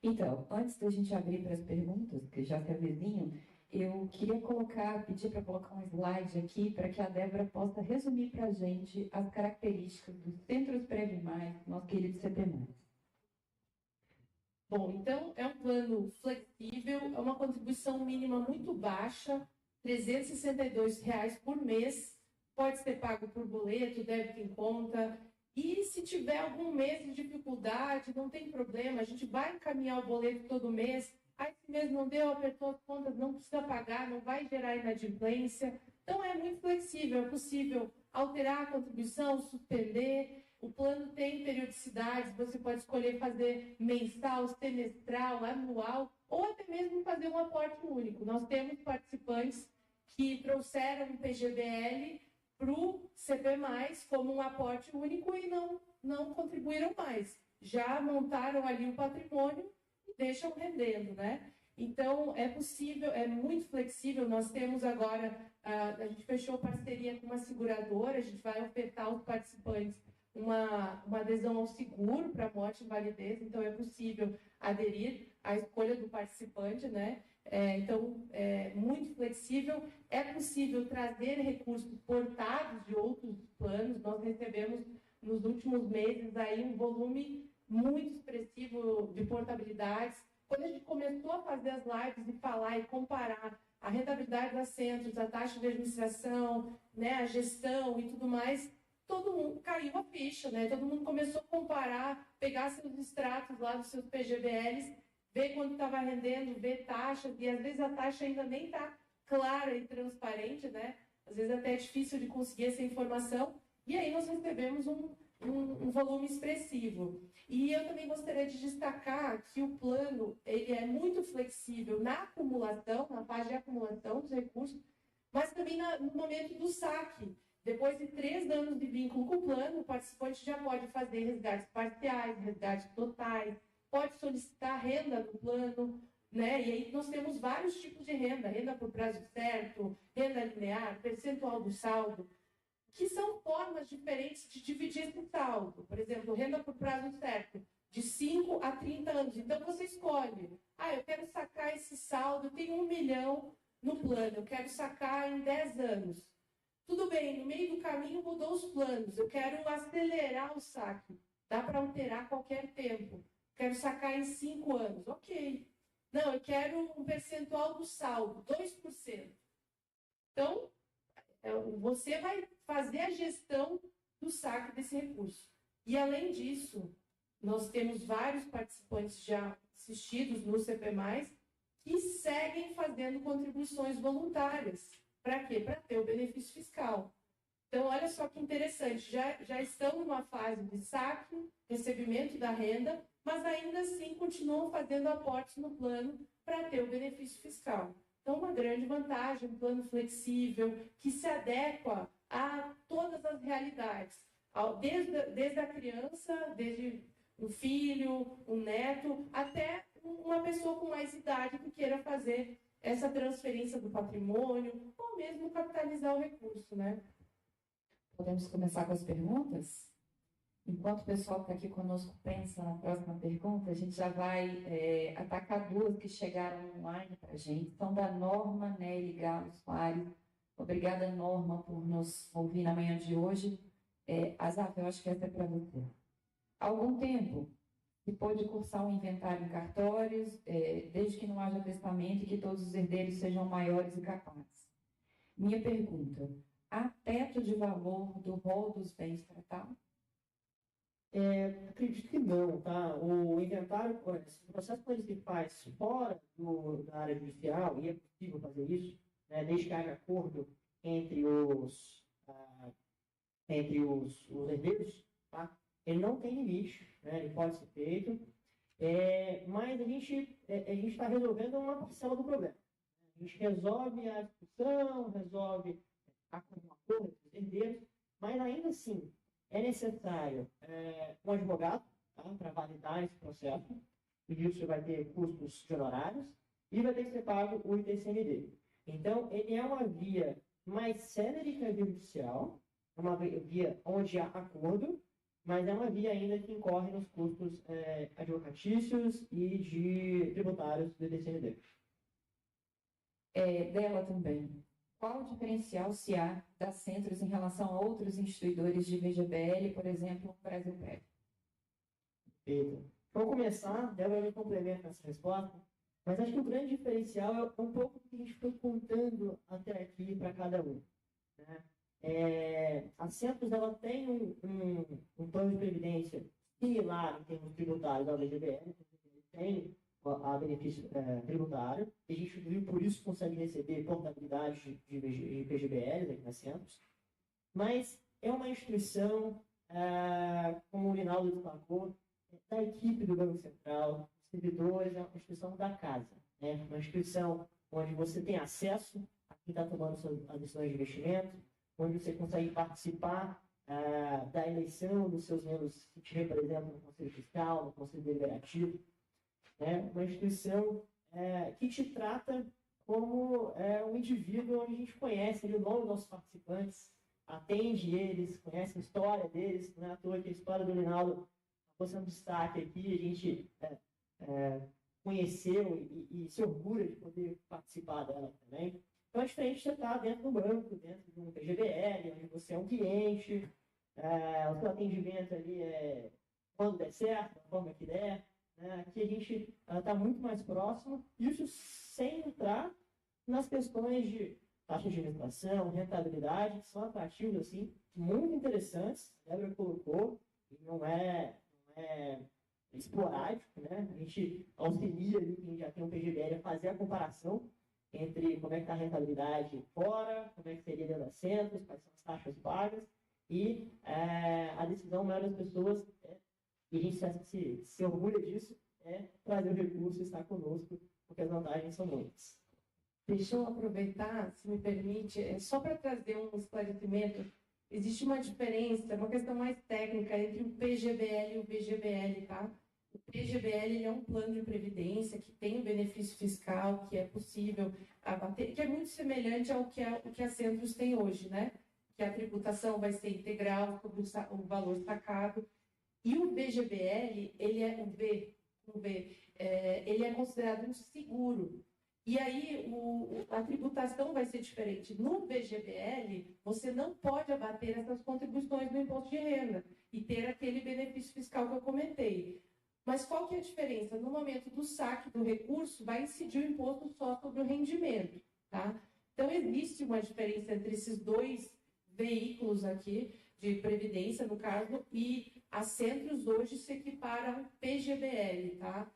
Então, antes da gente abrir para as perguntas, que já se avizinham, eu queria pedir para colocar um slide aqui para que a Débora possa resumir para a gente as características dos centros Previ+, nosso querido CP+. Bom, então é um plano flexível, é uma contribuição mínima muito baixa, R$ 362 por mês, pode ser pago por boleto, débito em conta, e se tiver algum mês de dificuldade, não tem problema, a gente vai encaminhar o boleto todo mês. Esse mês não deu, apertou as contas, não precisa pagar, não vai gerar inadimplência. Então, é muito flexível, é possível alterar a contribuição, suspender. O plano tem periodicidades, você pode escolher fazer mensal, semestral, anual, ou até mesmo fazer um aporte único. Nós temos participantes que trouxeram um PGBL para o CP+, como um aporte único e não contribuíram mais. Já montaram ali o patrimônio e deixam rendendo, né? Então, é possível, é muito flexível. Nós temos agora, a gente fechou parceria com uma seguradora, a gente vai ofertar aos participantes uma adesão ao seguro para morte e invalidez, então é possível aderir à escolha do participante, né? Então, é muito flexível, é possível trazer recursos portados de outros planos. Nós recebemos nos últimos meses aí um volume muito expressivo de portabilidades. Quando a gente começou a fazer as lives e falar e comparar a rentabilidade das centros, a taxa de administração, né, a gestão e tudo mais, todo mundo caiu a ficha, né? Todo mundo começou a comparar, pegar seus extratos lá dos seus PGBLs, ver quanto estava rendendo, ver taxas, e às vezes a taxa ainda nem está clara e transparente, né? Às vezes até é difícil de conseguir essa informação, e aí nós recebemos um volume expressivo. E eu também gostaria de destacar que o plano ele é muito flexível na acumulação, na fase de acumulação dos recursos, mas também no momento do saque. Depois de 3 anos de vínculo com o plano, o participante já pode fazer resgates parciais, resgates totais, pode solicitar renda no plano, né? E aí nós temos vários tipos de renda, renda por prazo certo, renda linear, percentual do saldo, que são formas diferentes de dividir esse saldo. Por exemplo, renda por prazo certo, de 5 a 30 anos. Então, você escolhe, eu quero sacar esse saldo, eu tenho 1 milhão no plano, eu quero sacar em 10 anos. Tudo bem, no meio do caminho mudou os planos, eu quero acelerar o saque, dá para alterar a qualquer tempo. Quero sacar em 5 anos, ok. Não, eu quero um percentual do saldo, 2%. Então, você vai fazer a gestão do saque desse recurso. E, além disso, nós temos vários participantes já assistidos no CP+, que seguem fazendo contribuições voluntárias. Para quê? Para ter o benefício fiscal. Então, olha só que interessante, já estão numa fase de saque, recebimento da renda, mas ainda assim continuam fazendo aportes no plano para ter o benefício fiscal. Então, uma grande vantagem, um plano flexível, que se adequa a todas as realidades, desde a criança, desde um filho, um neto, até uma pessoa com mais idade que queira fazer essa transferência do patrimônio, ou mesmo capitalizar o recurso, né? Podemos começar com as perguntas? Enquanto o pessoal que está aqui conosco pensa na próxima pergunta, a gente já vai atacar duas que chegaram online para a gente. São da Norma Nelly Galo Soares. Obrigada, Norma, por nos ouvir na manhã de hoje. Azaf, eu acho que essa é para você. Há algum tempo, se pôde cursar um inventário em cartórios, desde que não haja testamento e que todos os herdeiros sejam maiores e capazes. Minha pergunta: há teto de valor do rol dos bens tratados? Acredito que não, tá? O inventário, o processo quando se faz fora da área judicial, e é possível fazer isso, né, desde que haja acordo entre os herdeiros, tá? Ele não tem limite, né? Ele pode ser feito, mas a gente está resolvendo uma parcela do problema. A gente resolve a discussão, resolve um acordo entre os herdeiros, mas ainda assim é necessário um advogado, tá, para validar esse processo, e isso vai ter custos de honorários, e vai ter que ser pago o ITCMD. Então, ele é uma via mais célere que a via judicial, uma via onde há acordo, mas é uma via ainda que incorre nos custos advocatícios e de tributários do ITCMD. Dela também. Qual o diferencial se há das Centros em relação a outros instituidores de VGBL, por exemplo, o Brasilprev? Perfeito. Vou começar, Débora me complementa nessa resposta, mas acho que o grande diferencial é um pouco o que a gente foi contando até aqui para cada um, né? A Centros, ela tem um plano de previdência similar em termos tributários ao VGBL, tem a benefício tributário, e a gente, por isso, consegue receber portabilidade de PGBLs aqui na Centros, mas é uma instituição, como o Rinaldo destacou, da equipe do Banco Central, servidores, é uma instituição da casa, né? Uma instituição onde você tem acesso a quem está tomando as decisões de investimento, onde você consegue participar da eleição dos seus membros, se tiver, por exemplo, no Conselho Fiscal, no Conselho Deliberativo. Uma instituição que te trata como um indivíduo onde a gente conhece o nome dos nossos participantes, atende eles, conhece a história deles, não é à toa que a história do Rinaldo fosse um destaque aqui, a gente conheceu e se orgulha de poder participar dela também. Então é diferente de você estar dentro do banco, dentro de um PGBL, onde você é um cliente, o seu atendimento ali quando der certo, da forma que der. Aqui a gente está muito mais próximo, isso sem entrar nas questões de taxa de administração, rentabilidade, que são atrativos assim, muito interessantes, a Débora colocou, e não é esporádico, né? A gente auxilia ali quem já tem um PGBL a fazer a comparação entre como é que está a rentabilidade fora, como é que seria dentro das Centros, quais são as taxas pagas, e a decisão maior das pessoas e a gente se orgulha disso, trazer o recurso e estar conosco, porque as vantagens são muitas. Deixa eu aproveitar, se me permite, só para trazer um esclarecimento. Existe uma diferença, uma questão mais técnica entre o PGBL e o VGBL, tá? O PGBL ele é um plano de previdência que tem o benefício fiscal, que é possível abater, que é muito semelhante ao que a Centros tem hoje, né? Que a tributação vai ser integral sobre o valor sacado. E o VGBL, ele é considerado um seguro. E aí a tributação vai ser diferente. No VGBL, você não pode abater essas contribuições do imposto de renda e ter aquele benefício fiscal que eu comentei. Mas qual que é a diferença? No momento do saque do recurso, vai incidir o imposto só sobre o rendimento, tá? Então, existe uma diferença entre esses dois veículos aqui de previdência, no caso, e as centros hoje se equiparam ao PGBL, tá?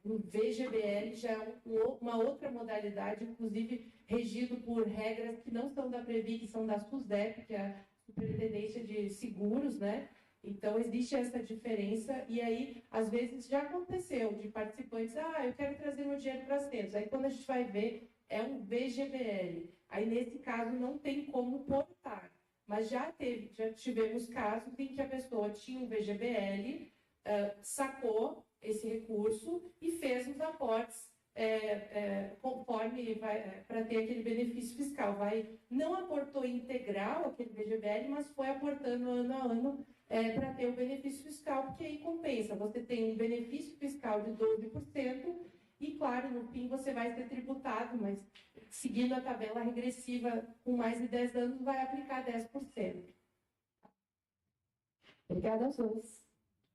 O VGBL já é uma outra modalidade, inclusive regido por regras que não são da Previ, que são da SUSEP, que é a Superintendência de Seguros, né? Então, existe essa diferença, e aí, às vezes, já aconteceu de participantes, eu quero trazer meu dinheiro para centros. Aí, quando a gente vai ver, é um VGBL. Aí, nesse caso, não tem como portar. Mas já tivemos casos em que a pessoa tinha um VGBL, sacou esse recurso e fez os aportes conforme para ter aquele benefício fiscal. Não aportou integral aquele VGBL, mas foi aportando ano a ano para ter o benefício fiscal, porque aí compensa. Você tem um benefício fiscal de 12% e, claro, no fim você vai ser tributado, mas seguindo a tabela regressiva com mais de 10 anos, vai aplicar 10%. Obrigada aos dois.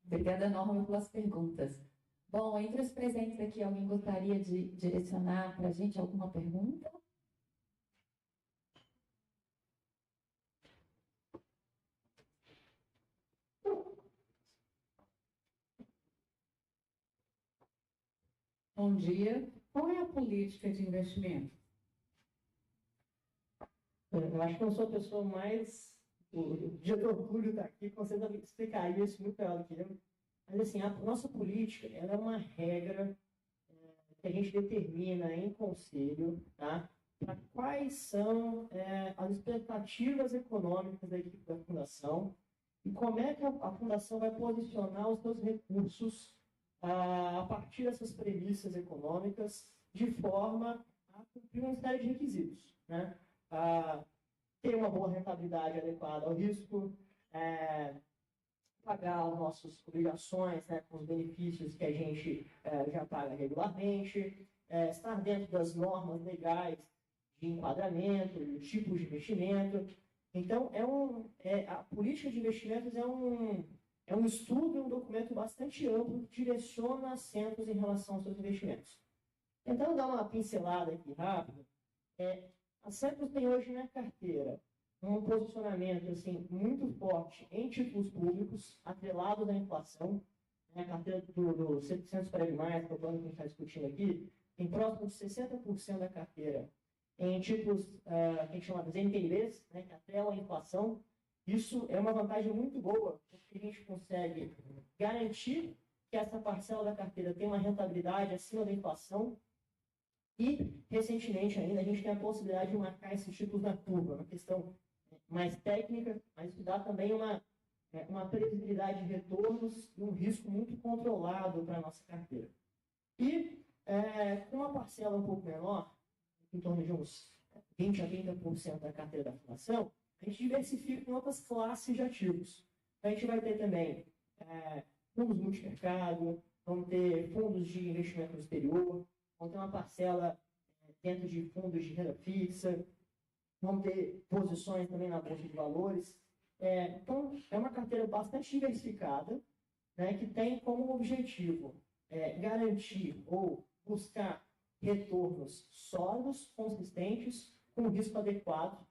Obrigada, Norma, pelas perguntas. Bom, entre os presentes aqui, alguém gostaria de direcionar para a gente alguma pergunta? Bom dia. Qual é a política de investimento? Eu acho que eu sou a pessoa mais... O diretor Túlio está aqui, com certeza explicaria isso muito melhor do que eu. Mas, assim, a nossa política, ela é uma regra que a gente determina em conselho, tá? Para quais são as expectativas econômicas da equipe da Fundação e como é que a Fundação vai posicionar os seus recursos a partir dessas premissas econômicas de forma a cumprir uma série de requisitos, né? Ter uma boa rentabilidade adequada ao risco, pagar as nossas obrigações, né, com os benefícios que a gente já paga regularmente, estar dentro das normas legais de enquadramento, de tipos de investimento. Então, a política de investimentos é um estudo, um documento bastante amplo que direciona as centros em relação aos seus investimentos. Tentando dar uma pincelada aqui rápida, a Centros tem hoje na carteira um posicionamento assim, muito forte em títulos públicos, atrelados à inflação. A carteira do 700 prévio mais, que é o plano que a gente está discutindo aqui, tem próximo de 60% da carteira em títulos que a gente chama de NTNBs, né, que atrelam a inflação. Isso é uma vantagem muito boa, porque a gente consegue garantir que essa parcela da carteira tem uma rentabilidade acima da inflação. E, recentemente ainda, a gente tem a possibilidade de marcar esses títulos na curva, uma questão mais técnica, mas que dá também uma previsibilidade de retornos e um risco muito controlado para a nossa carteira. E, com uma parcela um pouco menor, em torno de uns 20% a 30% da carteira da Fundação, a gente diversifica em outras classes de ativos. A gente vai ter também fundos multimercado, vamos ter fundos de investimento no exterior, vamos ter uma parcela dentro de fundos de renda fixa, vamos ter posições também na Bolsa de Valores. Então, é uma carteira bastante diversificada, né, que tem como objetivo garantir ou buscar retornos sólidos, consistentes, com risco adequado.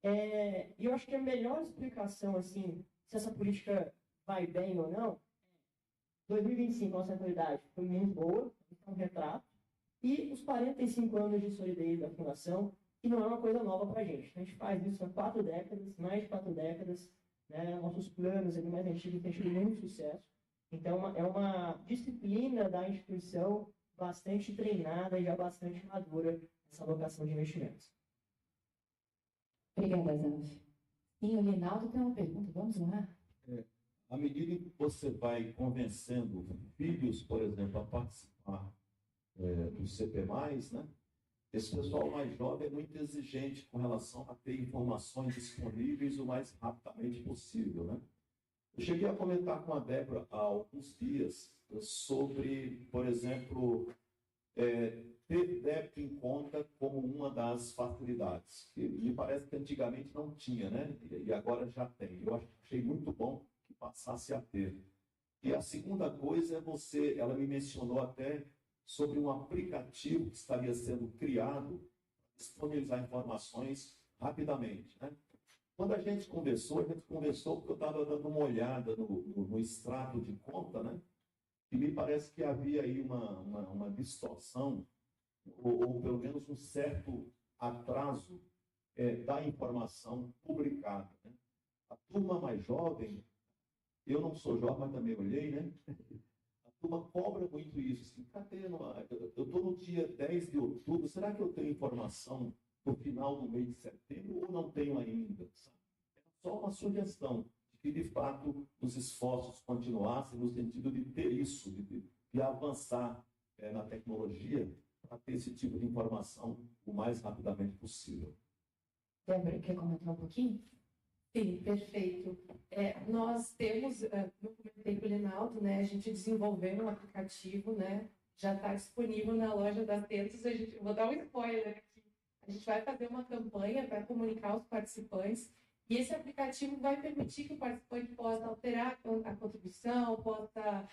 E eu acho que a melhor explicação, assim, se essa política vai bem ou não, 2025, a nossa rentabilidade foi muito boa, um retrato, e os 45 anos de solidez da Fundação, que não é uma coisa nova para a gente. A gente faz isso há 4 décadas, mais de 4 décadas, né? Nossos planos ali mais antigos têm tido muito sucesso. Então, é uma disciplina da instituição bastante treinada e já bastante madura nessa alocação de investimentos. Obrigada, Zanf. E o Linaldo tem uma pergunta, vamos lá? À medida que você vai convencendo filhos, por exemplo, a participar do CP+, né? Esse pessoal mais jovem é muito exigente com relação a ter informações disponíveis o mais rapidamente possível, né? Eu cheguei a comentar com a Débora há alguns dias sobre, por exemplo, ter débito em conta como uma das facilidades, que me parece que antigamente não tinha, né? E agora já tem. Eu achei muito bom que passasse a ter. E a segunda coisa é ela me mencionou até sobre um aplicativo que estaria sendo criado para disponibilizar informações rapidamente, né? Quando a gente conversou porque eu estava dando uma olhada no extrato de conta, né? E me parece que havia aí uma distorção, ou pelo menos um certo atraso da informação publicada, né? A turma mais jovem, eu não sou jovem, mas também olhei, né? A turma cobra muito isso, assim, cadê? Eu estou no dia 10 de outubro, será que eu tenho informação no final do mês de setembro ou não tenho ainda? Sabe? É só uma sugestão de que, de fato, os esforços continuassem no sentido de ter isso, de avançar na tecnologia para ter esse tipo de informação o mais rapidamente possível. Débora, quer comentar um pouquinho? Sim, perfeito. Nós temos, eu comentei com o Linaldo, né, a gente desenvolveu um aplicativo, né, já está disponível na loja da Atentos. Vou dar um spoiler aqui. A gente vai fazer uma campanha para comunicar aos participantes e esse aplicativo vai permitir que o participante possa alterar a contribuição, possa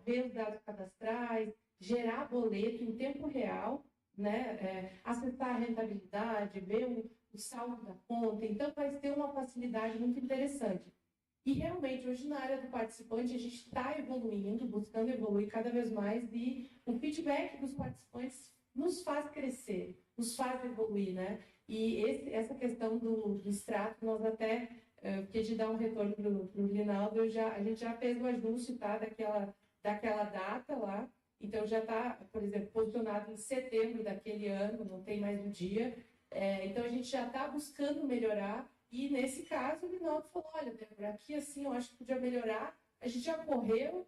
ver os dados cadastrais, gerar boleto em tempo real, né, acessar a rentabilidade, ver o saldo da conta. Então, vai ter uma facilidade muito interessante. E, realmente, hoje, na área do participante, a gente está evoluindo, buscando evoluir cada vez mais, e o feedback dos participantes nos faz crescer, nos faz evoluir, né? E essa questão do extrato, nós até, porque de dar um retorno para o Rinaldo, a gente já fez o ajuste, tá, daquela data lá. Então, já está, por exemplo, posicionado em setembro daquele ano, não tem mais um dia. Então, a gente já está buscando melhorar. E, nesse caso, o Rinaldo falou, olha, Débora, aqui assim, eu acho que podia melhorar. A gente já correu,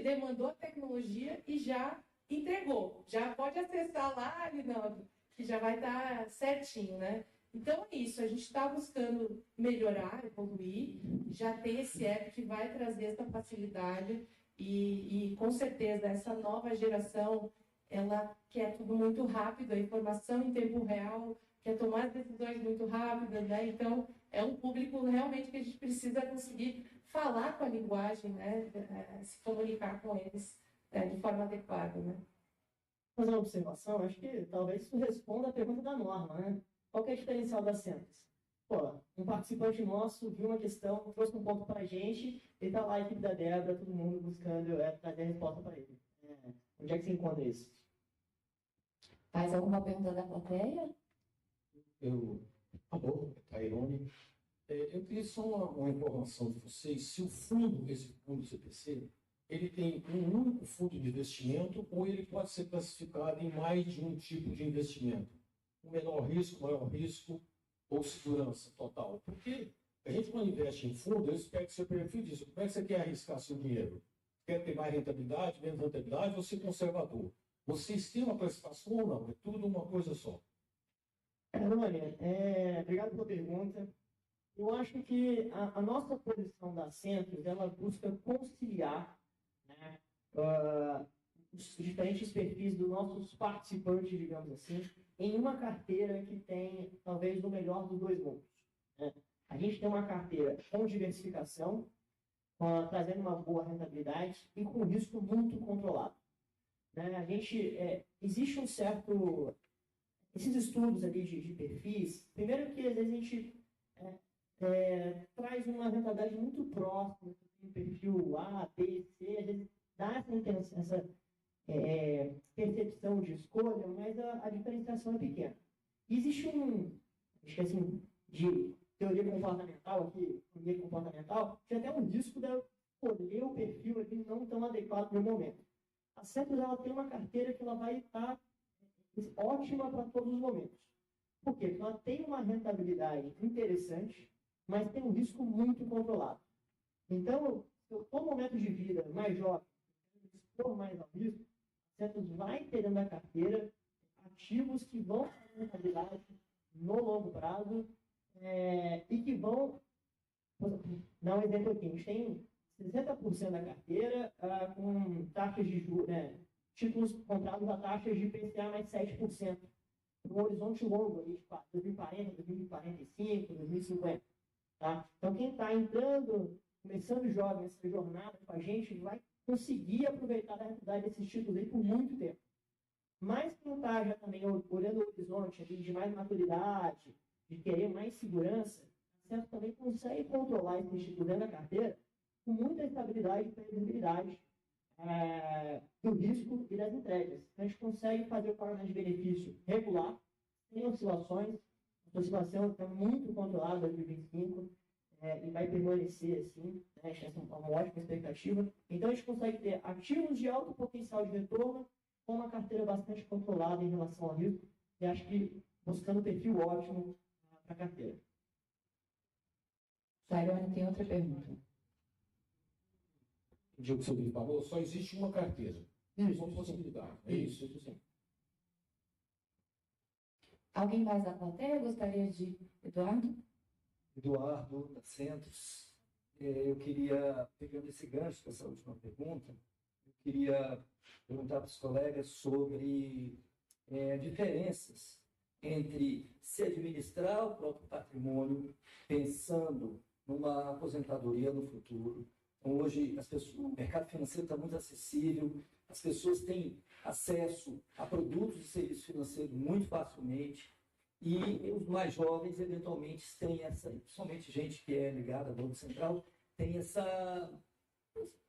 demandou a tecnologia e já entregou. Já pode acessar lá, Rinaldo, que já vai estar certinho, né? Então, é isso. A gente está buscando melhorar, evoluir. Já tem esse app que vai trazer essa facilidade. E com certeza, essa nova geração, ela quer tudo muito rápido, a informação em tempo real, quer tomar decisões muito rápidas, né? Então, é um público realmente que a gente precisa conseguir falar com a linguagem, né? Se comunicar com eles de forma adequada, né? Fazer uma observação, acho que talvez isso responda à pergunta da Norma, né? Qual que é o diferencial das Centros? Pô, um participante nosso viu uma questão, trouxe um ponto para a gente, e está lá a equipe da Débora, todo mundo buscando trazer a resposta para ele. Onde é que você encontra isso? Faz alguma pergunta da plateia? Alô, Tairone. Eu queria só uma informação de vocês. Se o fundo, esse fundo CPC, ele tem um único fundo de investimento ou ele pode ser classificado em mais de um tipo de investimento? O menor risco, maior risco ou segurança total? Porque a gente, quando investe em fundo, eu espero que seu perfil diz, como é que você quer arriscar seu dinheiro? Quer ter mais rentabilidade, menos rentabilidade ou ser conservador? Vocês têm uma classificação ou não? É tudo uma coisa só. Olha, obrigado pela pergunta. Eu acho que a nossa posição da Centros, ela busca conciliar, né, os diferentes perfis dos nossos participantes, digamos assim, em uma carteira que tem, talvez, o melhor dos dois mundos, né? A gente tem uma carteira com diversificação, trazendo uma boa rentabilidade e com risco muito controlado, né? Existe um certo... Esses estudos ali de perfis, primeiro que às vezes a gente traz uma rentabilidade muito próxima, um perfil A, B, C, às vezes dá essa percepção de escolha, mas a diferenciação é pequena. Existe acho que assim, de teoria comportamental aqui, teoria comportamental, que até um risco de escolher o perfil ali não tão adequado no momento. A Centros, ela tem uma carteira que ela vai estar ótima para todos os momentos. Por quê? Porque ela tem uma rentabilidade interessante, mas tem um risco muito controlado. Então, se eu estou no momento de vida mais jovem, expor mais ao risco, a Centros vai ter dentro da carteira ativos que vão ter rentabilidade no longo prazo e que vão... Vou dar um exemplo aqui. A gente tem 60% da carteira com taxas de juros, títulos comprados a taxas de IPCA mais 7%, um horizonte longo, ali, de 2040, 2045, 2050. Tá? Então, quem está começando jovem essa jornada com a gente, vai conseguir aproveitar a rentabilidade desses títulos aí por muito tempo. Mas quem está já também olhando o horizonte ali, de mais maturidade, de querer mais segurança, Centro também consegue controlar esse título dentro da carteira com muita estabilidade e previsibilidade do risco e das entregas. Então, a gente consegue fazer o pagamento de benefício regular, sem oscilações. A oscilação está muito controlada em 2025 e vai permanecer assim, né? Essa é uma ótima expectativa. Então, a gente consegue ter ativos de alto potencial de retorno com uma carteira bastante controlada em relação ao risco e acho que buscando um perfil ótimo para a carteira. Jairone tem outra pergunta. O que o senhor falou, só existe uma carteira. Isso, Uma possibilidade. É isso. Isso, sim. Alguém mais da plateia gostaria de... Eduardo? Eduardo, da Centros. Eu queria, pegando esse gancho dessa última pergunta, eu queria perguntar para os colegas sobre diferenças entre se administrar o próprio patrimônio pensando numa aposentadoria no futuro. Então, hoje, o mercado financeiro está muito acessível, as pessoas têm acesso a produtos e serviços financeiros muito facilmente, e os mais jovens, eventualmente, têm principalmente gente que é ligada ao Banco Central, tem esse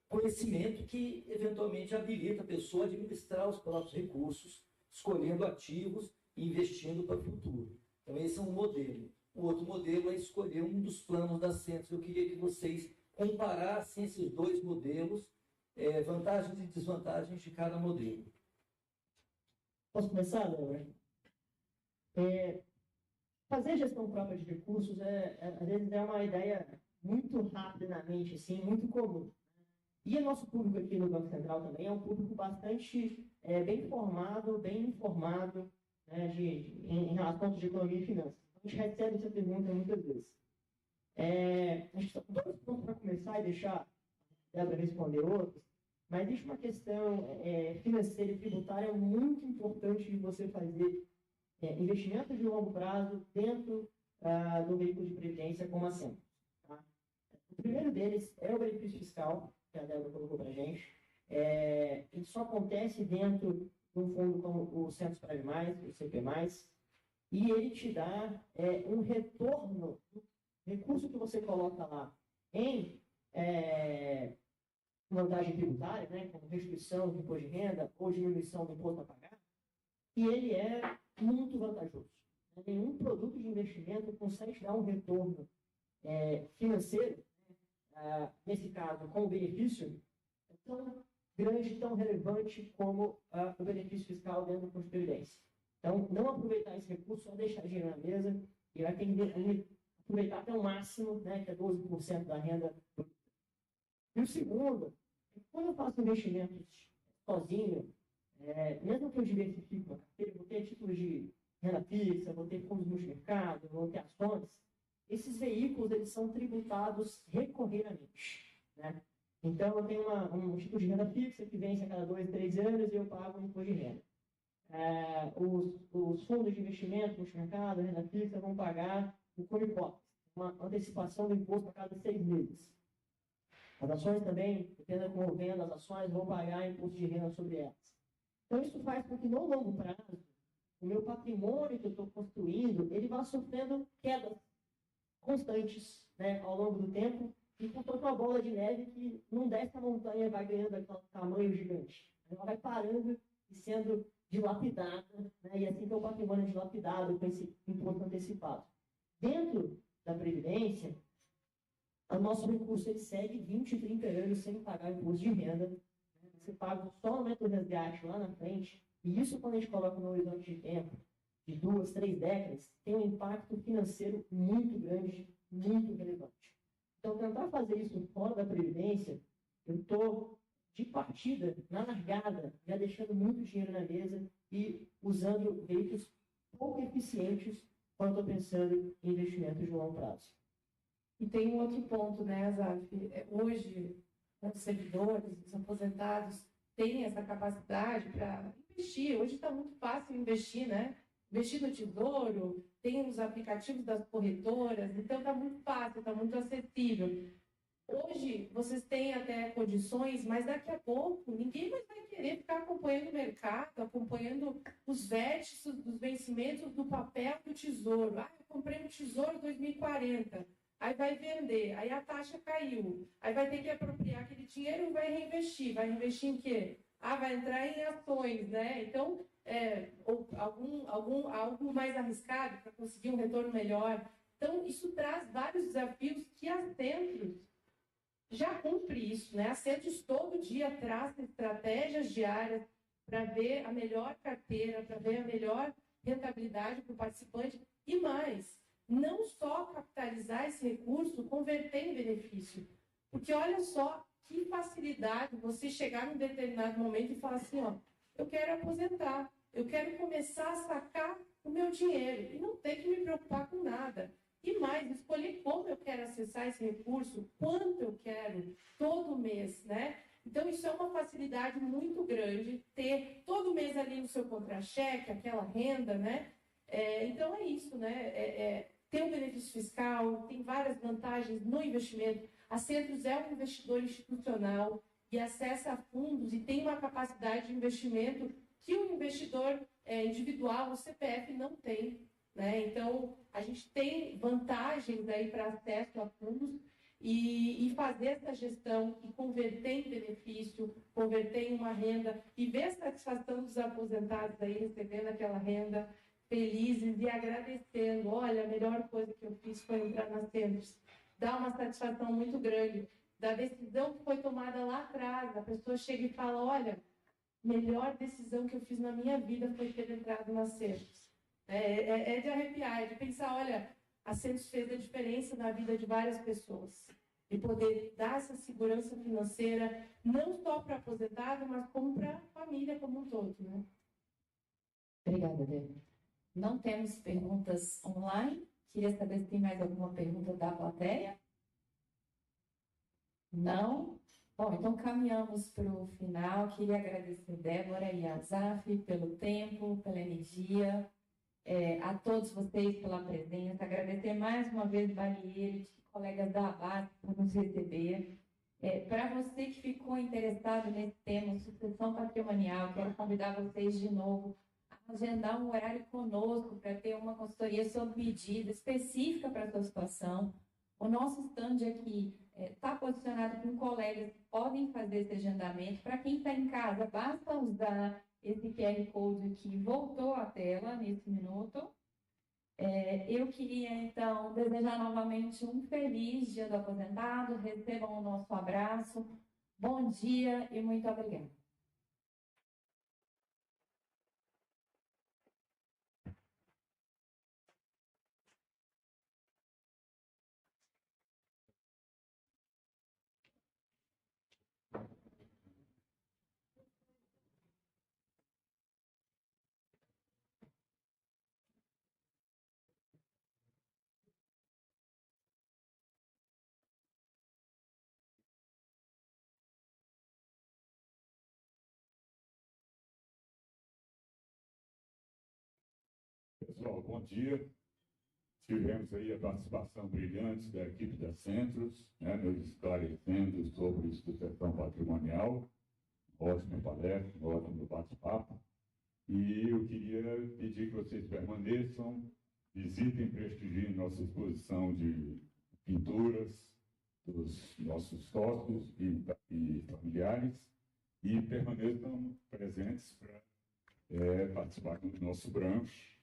conhecimento que, eventualmente, habilita a pessoa a administrar os próprios recursos, escolhendo ativos e investindo para o futuro. Então, esse é um modelo. O outro modelo é escolher um dos planos da Centros. Eu queria que vocês comparassem esses dois modelos, vantagens e desvantagens de cada modelo. Posso começar, Léo? Fazer gestão própria de recursos, às vezes, é uma ideia muito rápida na mente, assim, muito comum. E o nosso público aqui no Banco Central também é um público bastante bem formado, bem informado, né, em relação de economia e finanças. A gente recebe essa pergunta muitas vezes. Acho que são dois pontos para começar e deixar a Débora responder outros, mas existe uma questão financeira e tributária muito importante de você fazer investimentos de longo prazo dentro do veículo de previdência como a Centros. Tá? O primeiro deles é o benefício fiscal, que a Débora colocou para a gente. Ele só acontece dentro de um fundo como o Centros Preve Mais, o CP+, e ele te dá um retorno do recurso que você coloca lá em vantagem tributária, né, como restituição do imposto de renda ou diminuição do imposto a pagar, e ele é muito vantajoso. Nenhum produto de investimento consegue te dar um retorno financeiro, nesse caso, com o benefício, tão grande, tão relevante como o benefício fiscal dentro do Fundo de Previdência. Então, não aproveitar esse recurso, só deixar dinheiro na mesa, e vai ter que aproveitar até o máximo, né, que é 12% da renda. E o segundo, quando eu faço investimentos sozinho, mesmo que eu diversifique uma carteira, vou ter títulos de renda fixa, vou ter fundos multimercado, vou ter ações, esses veículos eles são tributados recorrentemente, né? Então, eu tenho um título de renda fixa que vence a cada 2, 3 anos e eu pago um imposto de renda. Os fundos de investimento, multimercado, renda fixa, vão pagar o CONIPOT, uma antecipação do imposto a cada 6 meses. As ações também, dependendo como eu vendo as ações, vão pagar imposto de renda sobre elas. Então, isso faz com que, no longo prazo, o meu patrimônio que eu estou construindo, ele vá sofrendo quedas constantes, né, ao longo do tempo, e portanto uma bola de neve que não desce a montanha vai ganhando aquele tamanho gigante. Ela vai parando e sendo dilapidada, né, e assim que o patrimônio é dilapidado com esse imposto antecipado. Dentro da Previdência, o nosso recurso ele segue 20, 30 anos sem pagar imposto de renda. Né? Você paga só o aumento do resgate lá na frente, e isso quando a gente coloca no horizonte de tempo de 2, 3 décadas, tem um impacto financeiro muito grande, muito relevante. Então, tentar fazer isso fora da Previdência, eu estou de partida, na largada, já deixando muito dinheiro na mesa e usando veículos pouco eficientes quando estou pensando em investimentos de longo prazo. E tem um outro ponto, né, Azaf? Hoje, os servidores, os aposentados, têm essa capacidade para investir. Hoje está muito fácil investir, né? Investir no Tesouro, tem os aplicativos das corretoras, então está muito fácil, está muito acessível. Hoje, vocês têm até condições, mas daqui a pouco, ninguém mais vai querer ficar acompanhando o mercado, acompanhando os vértices dos vencimentos do papel do Tesouro. Eu comprei um Tesouro 2040. aí vai vender, aí a taxa caiu, aí vai ter que apropriar aquele dinheiro e vai reinvestir em quê? Ah, vai entrar em ações, né? Então, ou algo mais arriscado para conseguir um retorno melhor. Então, isso traz vários desafios que a Centros já cumpre isso, né? A Centros todo dia traz estratégias diárias para ver a melhor carteira, para ver a melhor rentabilidade para o participante e mais, não só capitalizar esse recurso, converter em benefício. Porque olha só que facilidade você chegar num determinado momento e falar assim, ó, eu quero aposentar, eu quero começar a sacar o meu dinheiro e não ter que me preocupar com nada. E mais, escolher como eu quero acessar esse recurso, quanto eu quero, todo mês, né? Então, isso é uma facilidade muito grande, ter todo mês ali no seu contra-cheque, aquela renda, né? Então, é isso, né? Tem um benefício fiscal, tem várias vantagens no investimento. A Centros é um investidor institucional e acessa fundos e tem uma capacidade de investimento que o investidor individual, o CPF, não tem, né? Então, a gente tem vantagens aí para acesso a fundos e fazer essa gestão e converter em benefício, converter em uma renda e ver a satisfação dos aposentados aí recebendo aquela renda, felizes e agradecendo. Olha, a melhor coisa que eu fiz foi entrar na Centros. Dá uma satisfação muito grande da decisão que foi tomada lá atrás. A pessoa chega e fala, olha, melhor decisão que eu fiz na minha vida foi ter entrado na Centros. É de arrepiar, é de pensar, olha, a Centros fez a diferença na vida de várias pessoas. E poder dar essa segurança financeira, não só para aposentado, mas como para a família como um todo, né? Obrigada, Débora. Não temos perguntas online. Queria saber se tem mais alguma pergunta da plateia. Não? Bom, então caminhamos para o final. Queria agradecer Débora e a Zaf pelo tempo, pela energia, a todos vocês pela presença. Agradecer mais uma vez Balieiro e colegas da ABAC por nos receber. Para você que ficou interessado nesse tema, sucessão patrimonial, quero convidar vocês de novo a agendar um horário conosco para ter uma consultoria sob medida específica para a sua situação. O nosso stand aqui está posicionado com colegas que podem fazer esse agendamento. Para quem está em casa, basta usar esse QR Code que voltou à tela nesse minuto. Eu queria, então, desejar novamente um feliz Dia do Aposentado. Recebam o nosso abraço. Bom dia e muito obrigada. Pessoal, bom dia. Tivemos aí a participação brilhante da equipe da Centros, né, nos esclarecendo sobre sucessão patrimonial. Ótima palestra, ótimo bate-papo. E eu queria pedir que vocês permaneçam, visitem e prestigiem nossa exposição de pinturas dos nossos sócios e familiares e permaneçam presentes para participar do nosso brunch.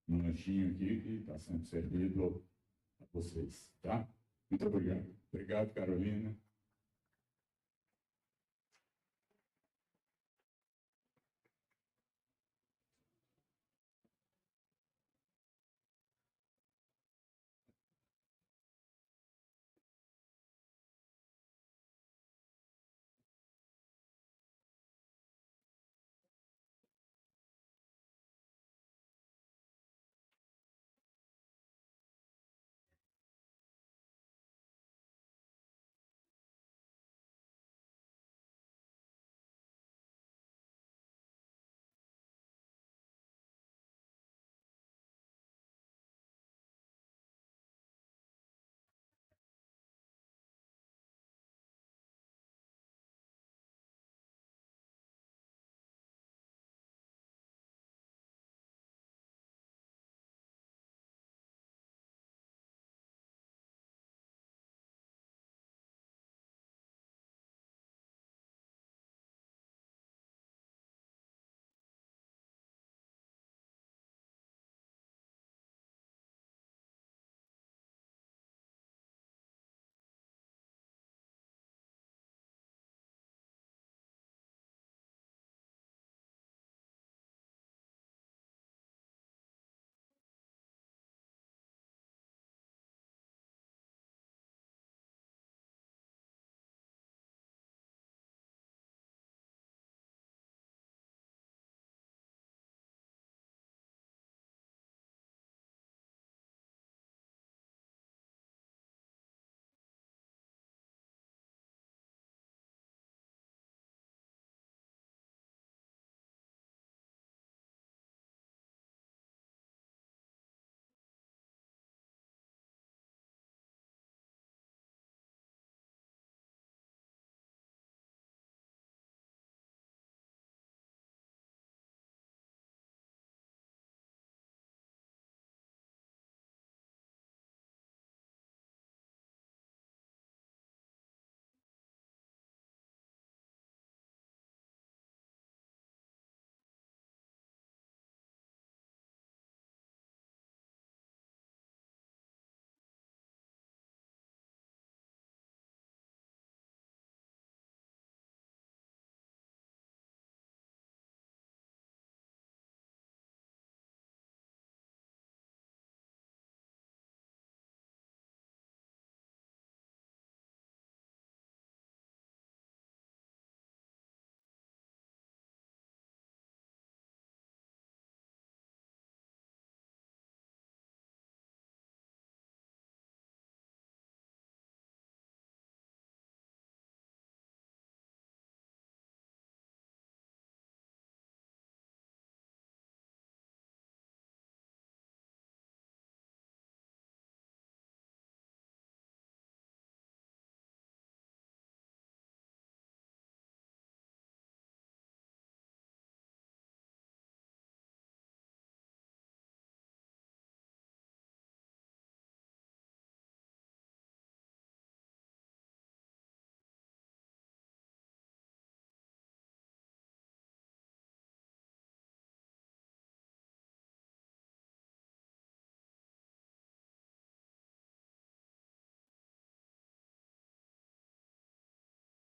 Um lanchinho aqui que está sendo servido a vocês, tá? Muito obrigado. Obrigado, Carolina.